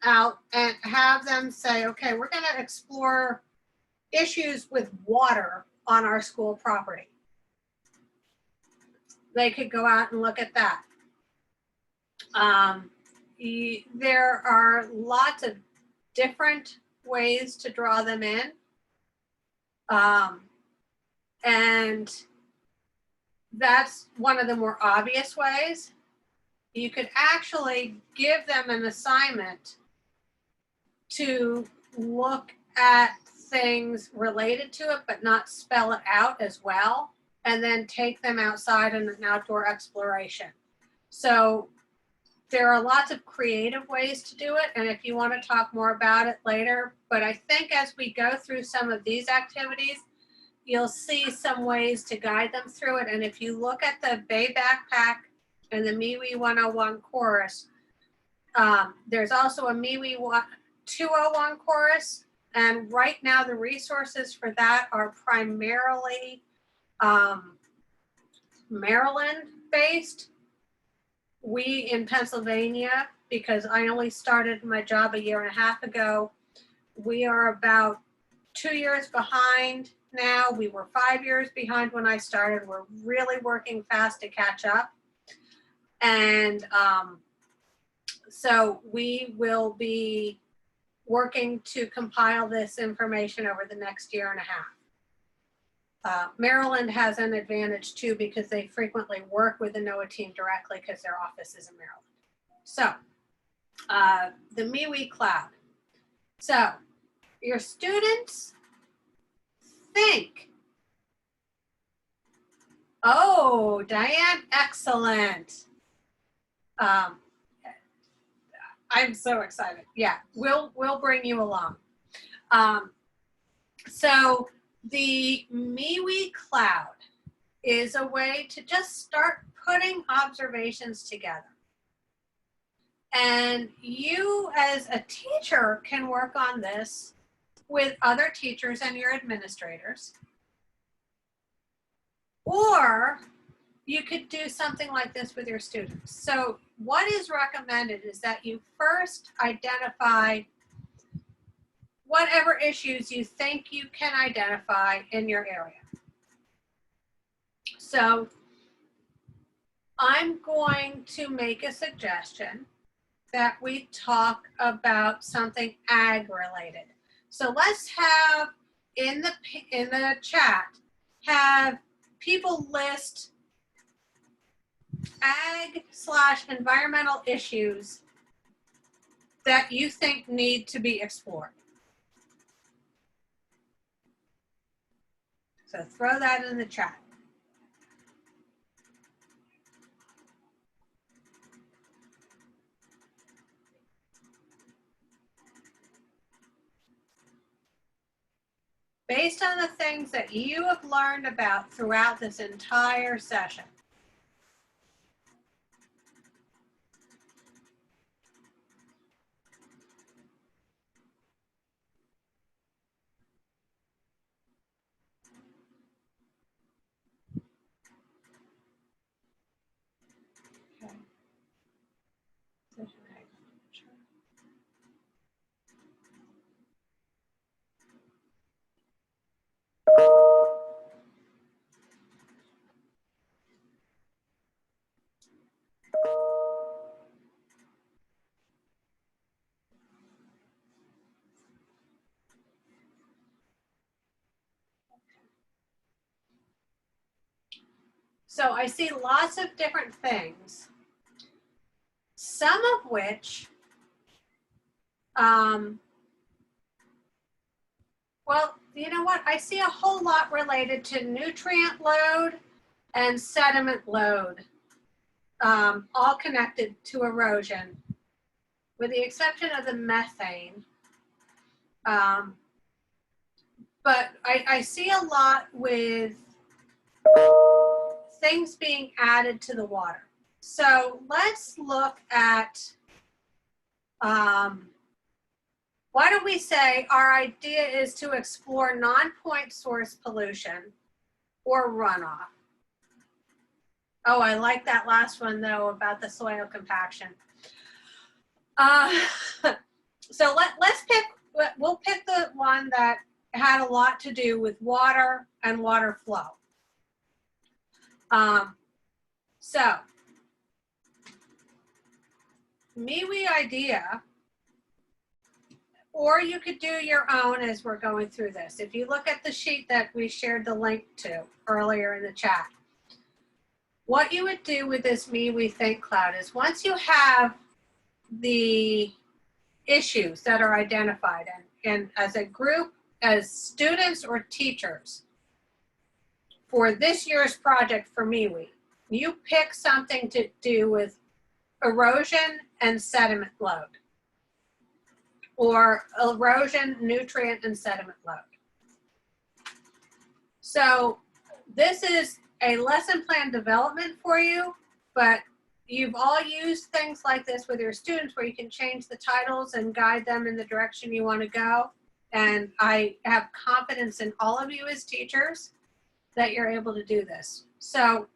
out and have them say, okay, we're going to explore issues with water on our school property. They could go out and look at that. There are lots of different ways to draw them in. And that's one of the more obvious ways. You could actually give them an assignment to look at things related to it, but not spell it out as well, and then take them outside in an outdoor exploration. So there are lots of creative ways to do it, and if you want to talk more about it later, but I think as we go through some of these activities, you'll see some ways to guide them through it. And if you look at the Bay Backpack and the MEWEE 101 course, there's also a MEWEE 201 course, and right now the resources for that are primarily Maryland based. We in Pennsylvania, because I only started my job a year and a half ago, we are about 2 years behind now. We were 5 years behind when I started. We're really working fast to catch up. And so we will be working to compile this information over the next year and a half. Maryland has an advantage too, because they frequently work with the NOAA team directly because their office is in Maryland. So the MEWEE cloud. So your students think, oh, Diane, excellent. I'm so excited. Yeah, we'll bring you along. So the MEWEE cloud is a way to just start putting observations together. And you as a teacher can work on this with other teachers and your administrators. Or you could do something like this with your students. So what is recommended is that you first identify whatever issues you think you can identify in your area. So I'm going to make a suggestion that we talk about something ag related. So let's have in the chat, have people list ag/environmental issues that you think need to be explored. So throw that in the chat. Based on the things that you have learned about throughout this entire session. So I see lots of different things, some of which, well, you know what? I see a whole lot related to nutrient load and sediment load, all connected to erosion, with the exception of the methane. But I see a lot with things being added to the water. So let's look at, why don't we say our idea is to explore non-point source pollution or runoff. Oh, I like that last one though about the soil compaction. So we'll pick the one that had a lot to do with water and water flow. So MEWEE idea, or you could do your own as we're going through this. If you look at the sheet that we shared the link to earlier in the chat, what you would do with this MEWEE Think Cloud is once you have the issues that are identified and as a group, as students or teachers, for this year's project for MEWEE, you pick something to do with erosion and sediment load, or erosion, nutrient, and sediment load. So this is a lesson plan development for you, but you've all used things like this with your students where you can change the titles and guide them in the direction you want to go. And I have confidence in all of you as teachers that you're able to do this. So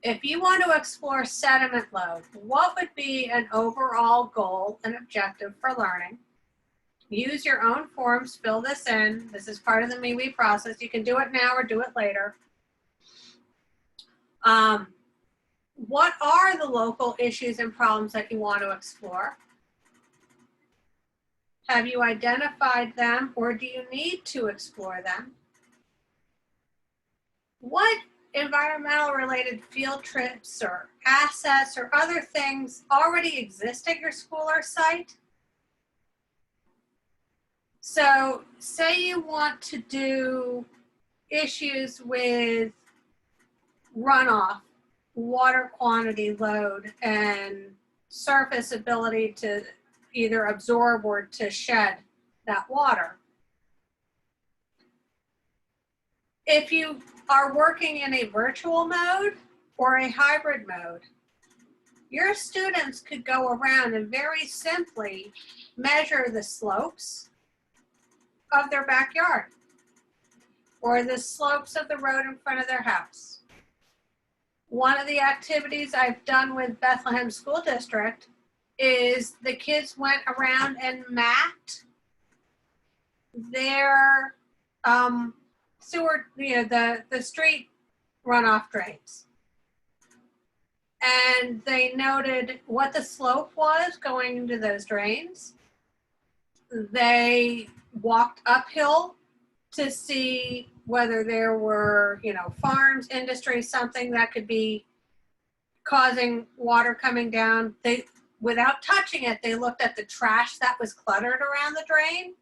if you want to explore sediment load, what would be an overall goal and objective for learning? Use your own forms, fill this in. This is part of the MEWEE process. You can do it now or do it later. What are the local issues and problems that you want to explore? Have you identified them, or do you need to explore them? What environmental related field trips or assets or other things already exist at your school or site? So say you want to do issues with runoff, water quantity load, and surface ability to either absorb or to shed that water. If you are working in a virtual mode or a hybrid mode, your students could go around and very simply measure the slopes of their backyard or the slopes of the road in front of their house. One of the activities I've done with Bethlehem School District is the kids went around and mapped their sewer, the street runoff drains. And they noted what the slope was going into those drains. They walked uphill to see whether there were, farms, industry, something that could be causing water coming down. They, without touching it, they looked at the trash that was cluttered around the drain.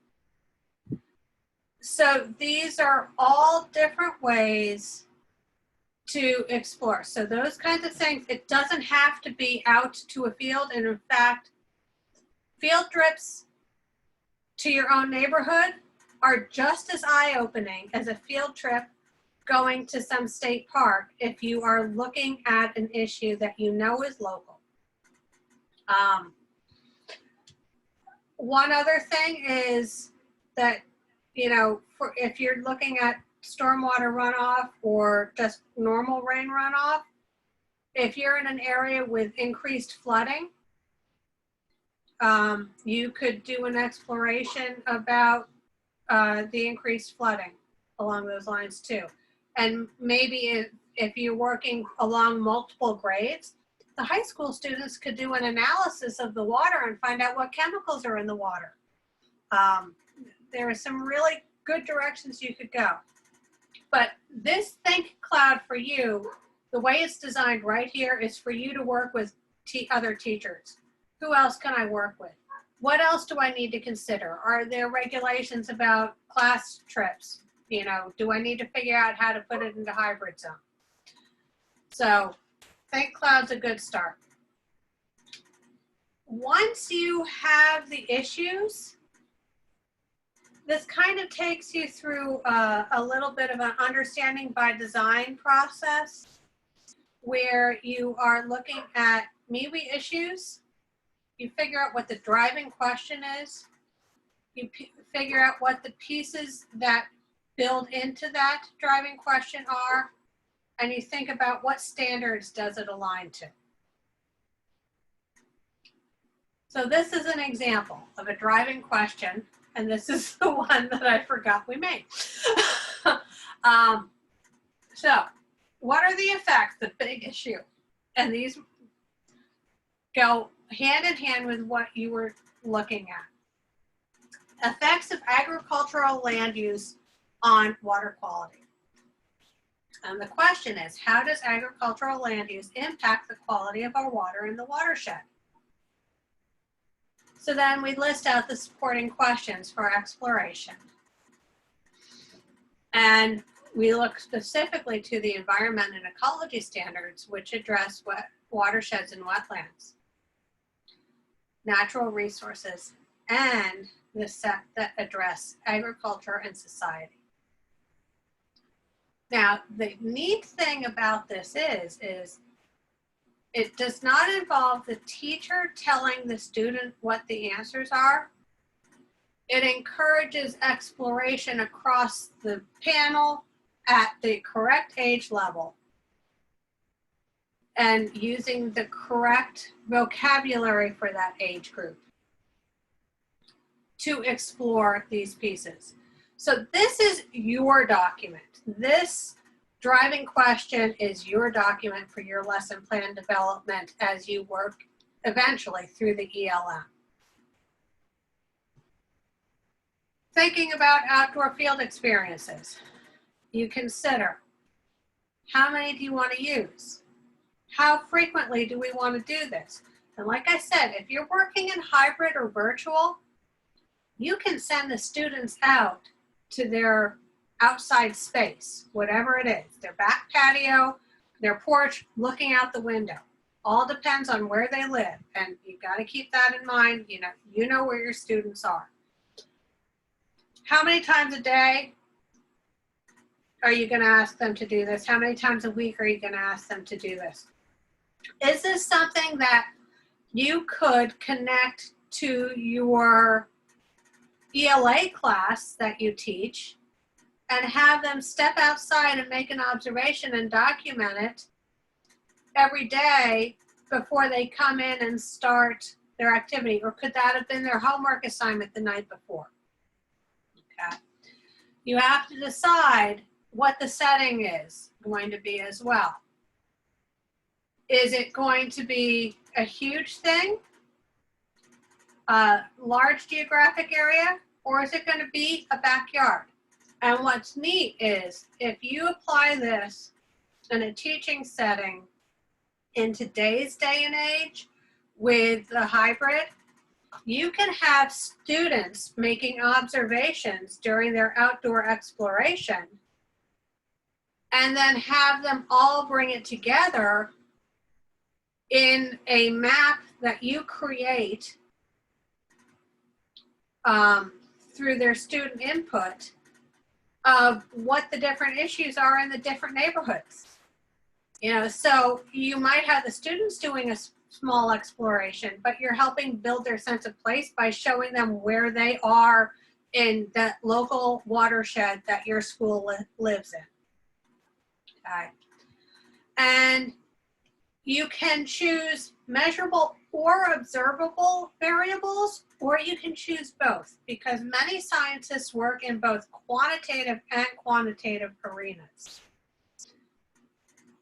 So these are all different ways to explore. So those kinds of things, it doesn't have to be out to a field. And in fact, field trips to your own neighborhood are just as eye-opening as a field trip going to some state park if you are looking at an issue that you know is local. One other thing is that, if you're looking at stormwater runoff or just normal rain runoff, if you're in an area with increased flooding, You could do an exploration about the increased flooding along those lines too. And maybe if you're working along multiple grades, the high school students could do an analysis of the water and find out what chemicals are in the water. There are some really good directions you could go. But this Think Cloud for you, the way it's designed right here is for you to work with other teachers. Who else can I work with? What else do I need to consider? Are there regulations about class trips? You know, do I need to figure out how to put it into hybrid zone? So Think Cloud's a good start. Once you have the issues, this kind of takes you through a little bit of an understanding by design process where you are looking at MEWEE issues. You figure out what the driving question is. You figure out what the pieces that build into that driving question are, and you think about what standards does it align to. So this is an example of a driving question, and this is the one that I forgot we made. So what are the effects, the big issue? And these go hand in hand with what you were looking at. Effects of agricultural land use on water quality. And the question is, how does agricultural land use impact the quality of our water in the watershed? So then we list out the supporting questions for exploration. And we look specifically to the environment and ecology standards, which address watersheds and wetlands, natural resources, and the set that address agriculture and society. Now, the neat thing about this is it does not involve the teacher telling the student what the answers are. It encourages exploration across the panel at the correct age level and using the correct vocabulary for that age group to explore these pieces. So this is your document. This driving question is your document for your lesson plan development as you work eventually through the ELM. Thinking about outdoor field experiences, you consider how many do you want to use? How frequently do we want to do this? And like I said, if you're working in hybrid or virtual, you can send the students out to their outside space, whatever it is, their back patio, their porch, looking out the window. All depends on where they live. And you've got to keep that in mind. You know where your students are. How many times a day are you going to ask them to do this? How many times a week are you going to ask them to do this? Is this something that you could connect to your ELA class that you teach and have them step outside and make an observation and document it every day before they come in and start their activity? Or could that have been their homework assignment the night before? Okay. You have to decide what the setting is going to be as well. Is it going to be a huge thing, a large geographic area, or is it going to be a backyard? And what's neat is if you apply this in a teaching setting in today's day and age with the hybrid, you can have students making observations during their outdoor exploration and then have them all bring it together in a map that you create through their student input of what the different issues are in the different neighborhoods. So you might have the students doing a small exploration, but you're helping build their sense of place by showing them where they are in that local watershed that your school lives in. Okay. And You can choose measurable or observable variables, or you can choose both, because many scientists work in both quantitative and quantitative arenas.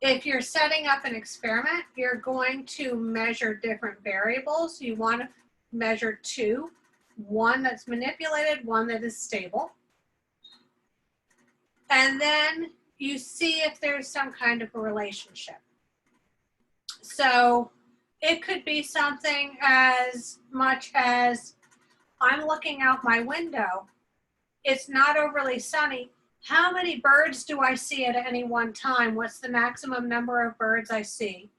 If you're setting up an experiment, you're going to measure different variables. You want to measure two, one that's manipulated, one that is stable. And then you see if there's some kind of a relationship. So it could be something as much as, I'm looking out my window, it's not overly sunny. How many birds do I see at any one time? What's the maximum number of birds I see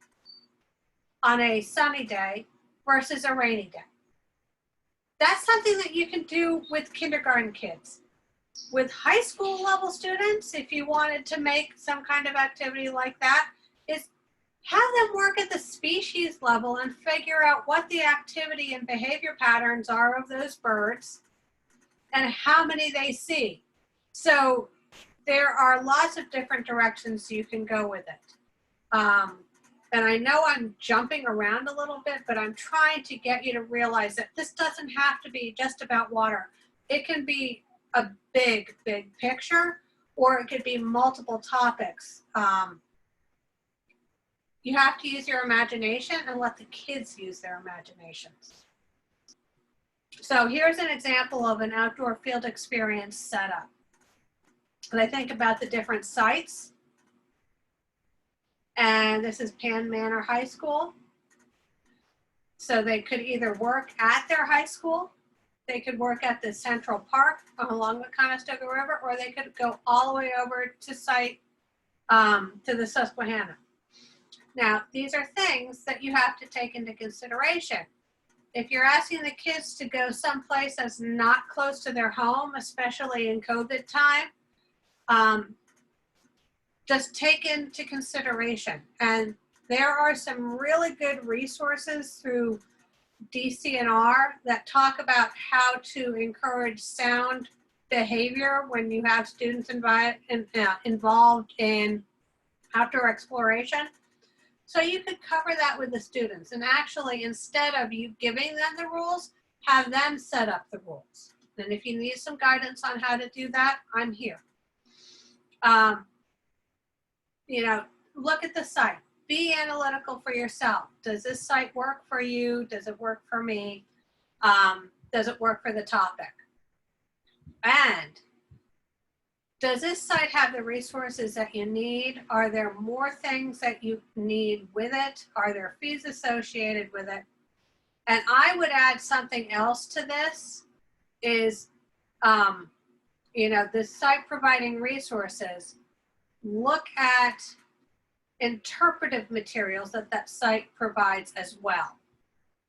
on a sunny day versus a rainy day? That's something that you can do with kindergarten kids. With high school level students, if you wanted to make some kind of activity like that, is have them work at the species level and figure out what the activity and behavior patterns are of those birds and how many they see. So there are lots of different directions you can go with it. And I know I'm jumping around a little bit, but I'm trying to get you to realize that this doesn't have to be just about water. It can be a big, big picture, or it could be multiple topics. You have to use your imagination and let the kids use their imaginations. So here's an example of an outdoor field experience setup. And I think about the different sites. And this is Pan Manor High School. So they could either work at their high school, they could work at the Central Park along the Conestoga River, or they could go all the way over to site to the Susquehanna. Now, these are things that you have to take into consideration. If you're asking the kids to go someplace that's not close to their home, especially in COVID time, just take into consideration. And there are some really good resources through DCNR that talk about how to encourage sound behavior when you have students involved in outdoor exploration. So you could cover that with the students, and actually, instead of you giving them the rules, have them set up the rules. And if you need some guidance on how to do that, I'm here. You know, look at the site. Be analytical for yourself. Does this site work for you? Does it work for me? Does it work for the topic? And does this site have the resources that you need? Are there more things that you need with it? Are there fees associated with it? And I would add something else to this is, you know, the site providing resources, look at interpretive materials that that site provides as well,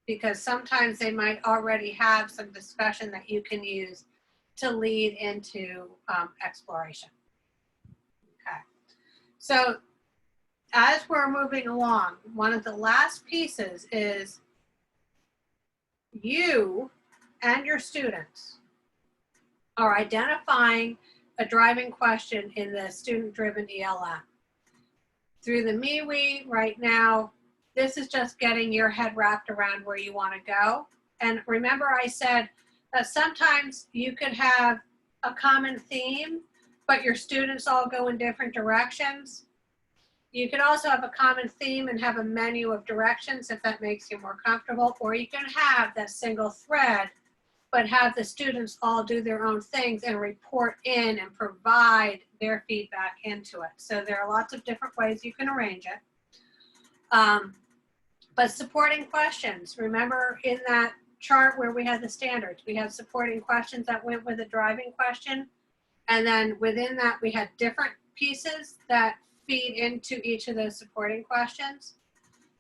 because sometimes they might already have some discussion that you can use to lead into exploration. Okay, so as we're moving along, one of the last pieces is you and your students are identifying a driving question in the student-driven ELM. Through the MEWEE right now, this is just getting your head wrapped around where you want to go. And remember I said that sometimes you could have a common theme, but your students all go in different directions. You could also have a common theme and have a menu of directions if that makes you more comfortable, or you can have that single thread, but have the students all do their own things and report in and provide their feedback into it. So there are lots of different ways you can arrange it. But supporting questions, remember in that chart where we had the standards, we had supporting questions that went with a driving question. And then within that, we had different pieces that feed into each of those supporting questions.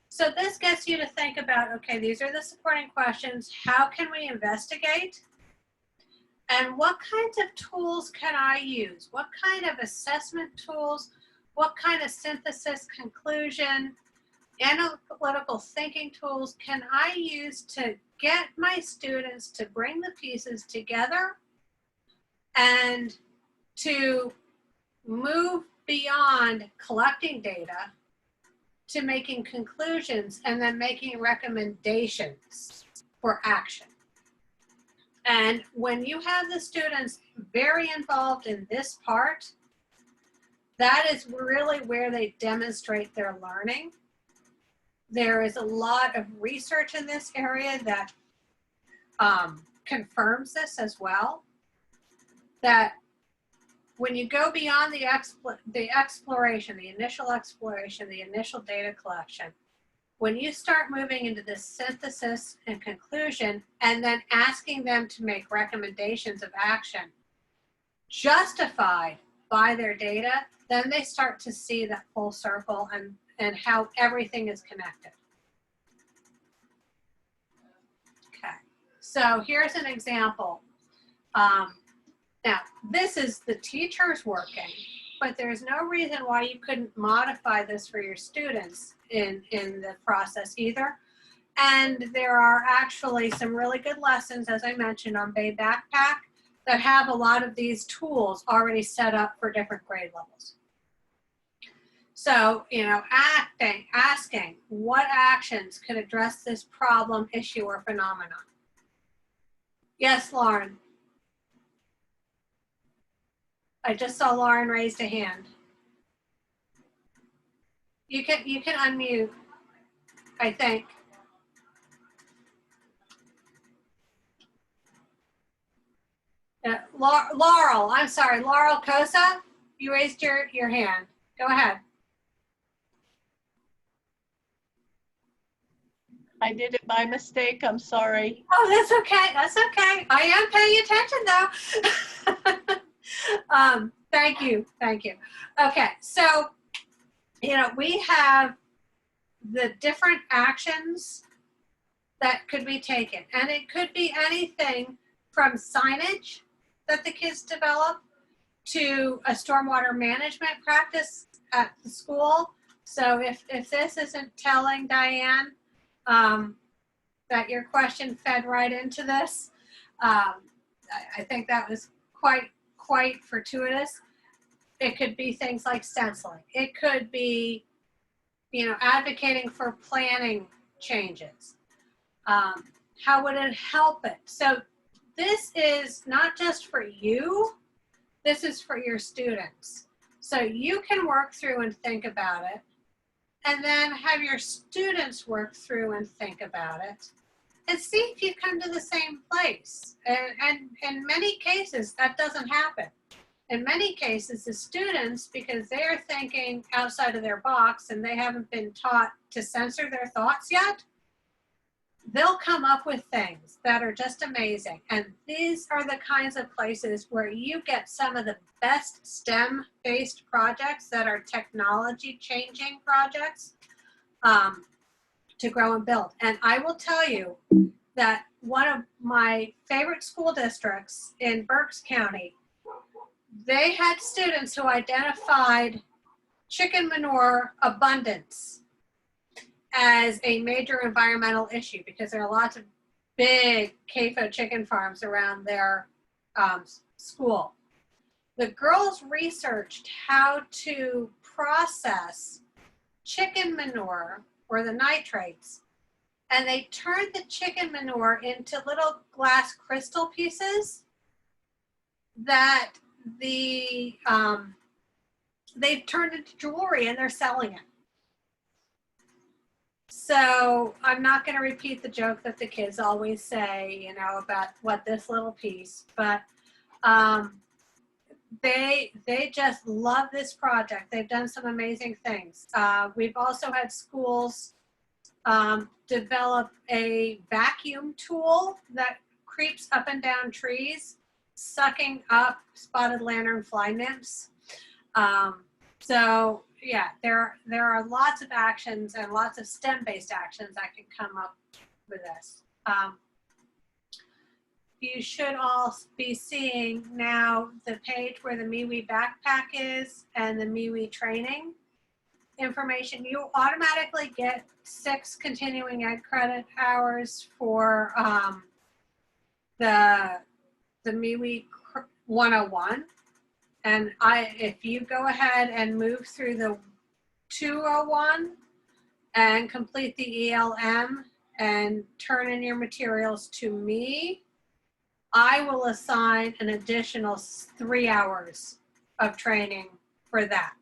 So this gets you to think about, okay, these are the supporting questions. How can we investigate? And what kinds of tools can I use? What kind of assessment tools? What kind of synthesis, conclusion, analytical thinking tools can I use to get my students to bring the pieces together and to move beyond collecting data to making conclusions and then making recommendations for action. And when you have the students very involved in this part, that is really where they demonstrate their learning. There is a lot of research in this area that confirms this as well, that when you go beyond the exploration, the initial exploration, the initial data collection, when you start moving into this synthesis and conclusion, and then asking them to make recommendations of action justified by their data, then they start to see that full circle and how everything is connected. Okay, so here's an example. Now, this is the teachers working, but there's no reason why you couldn't modify this for your students in the process either. And there are actually some really good lessons, as I mentioned, on Bay Backpack that have a lot of these tools already set up for different grade levels. So, you know, asking what actions could address this problem, issue, or phenomenon. Yes, Lauren. I just saw Lauren raised a hand. You can unmute, I think. Laurel, I'm sorry, Laurel Cosa, you raised your hand. Go ahead. I did it by mistake. I'm sorry. Oh, that's okay. That's okay. I am paying attention though. Thank you. Thank you. Okay. So, you know, we have the different actions that could be taken, and it could be anything from signage that the kids develop to a stormwater management practice at the school. So if this isn't telling Diane that your question fed right into this, I think that was quite fortuitous. It could be things like stenciling. It could be, you know, advocating for planning changes. How would it help it? So this is not just for you, this is for your students. So you can work through and think about it, and then have your students work through and think about it, and see if you come to the same place. And in many cases, that doesn't happen. In many cases, the students, because they are thinking outside of their box and they haven't been taught to censor their thoughts yet, they'll come up with things that are just amazing. And these are the kinds of places where you get some of the best STEM-based projects that are technology-changing projects to grow and build. And I will tell you that one of my favorite school districts in Berks County, they had students who identified chicken manure abundance as a major environmental issue because there are lots of big CAFO chicken farms around their school. The girls researched how to process chicken manure or the nitrates, and they turned the chicken manure into little glass crystal pieces that they've turned into jewelry, and they're selling it. So I'm not going to repeat the joke that the kids always say, you know, about what this little piece, but they just love this project. They've done some amazing things. We've also had schools develop a vacuum tool that creeps up and down trees, sucking up spotted lantern fly nymphs. So yeah, there are lots of actions and lots of STEM-based actions that can come up with this. You should all be seeing now the page where the MEWEE backpack is and the MEWEE training information. You automatically get 6 continuing ed credit hours for the MEWEE 101. And if you go ahead and move through the 201, and complete the ELM and turn in your materials to me, I will assign an additional 3 hours of training for that.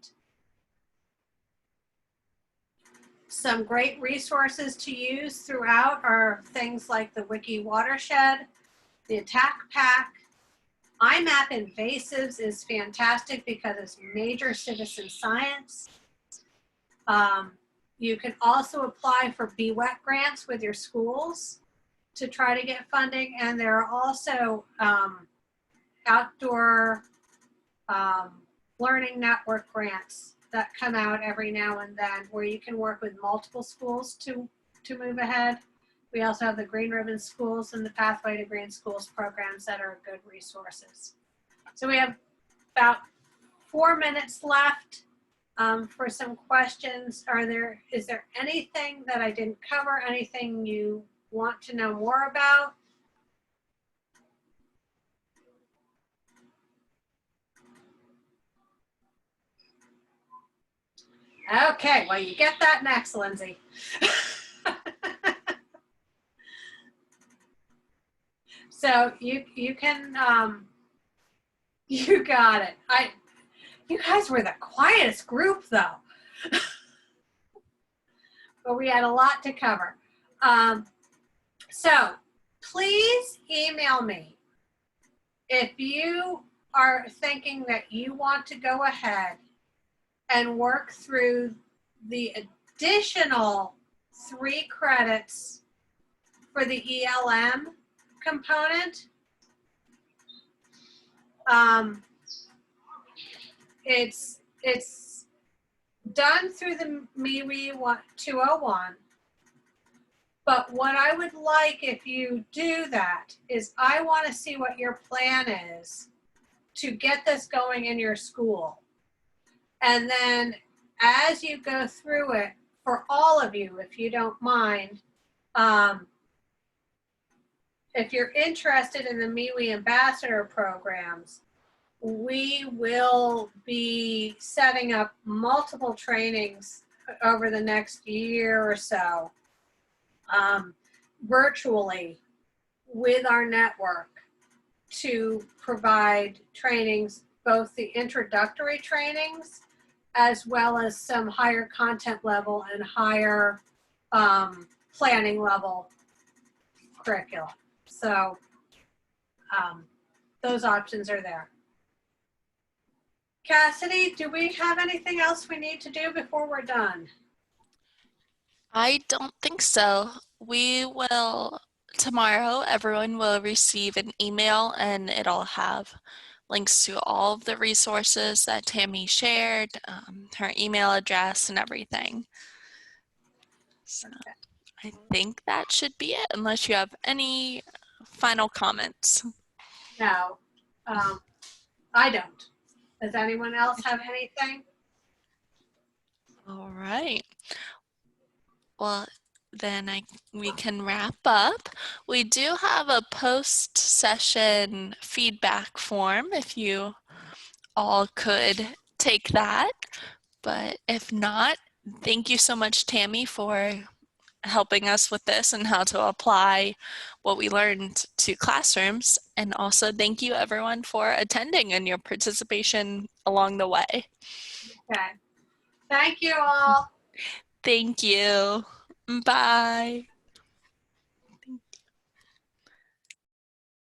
Some great resources to use throughout are things like the Wiki Watershed, the Attack Pack. IMAP Invasives is fantastic because it's major citizen science. You can also apply for BWEC grants with your schools to try to get funding. And there are also outdoor learning network grants that come out every now and then where you can work with multiple schools to move ahead. We also have the Green Ribbon Schools and the Pathway to Green Schools programs that are good resources. So we have about 4 minutes left for some questions. Is there anything that I didn't cover? Anything you want to know more about? Okay, well, you get that next, Lindsay. So you can, you got it. You guys were the quietest group though. But we had a lot to cover. So please email me if you are thinking that you want to go ahead and work through the additional 3 credits for the ELM component. It's done through the MEWEE 201. But what I would like if you do that is I want to see what your plan is to get this going in your school. And then as you go through it, for all of you, if you don't mind, if you're interested in the MEWEE ambassador programs, we will be setting up multiple trainings over the next year or so, virtually with our network to provide trainings, both the introductory trainings as well as some higher content level and higher planning level curriculum. So those options are there. Cassidy, do we have anything else we need to do before we're done? I don't think so. We will, tomorrow, everyone will receive an email and it'll have links to all of the resources that Tammy shared, her email address and everything. So I think that should be it, unless you have any final comments. No, I don't. Does anyone else have anything? All right. Well, then we can wrap up. We do have a post-session feedback form if you all could take that. But if not, thank you so much, Tammy, for helping us with this and how to apply what we learned to classrooms. And also thank you everyone for attending and your participation along the way. Okay. Thank you all. Thank you. Bye.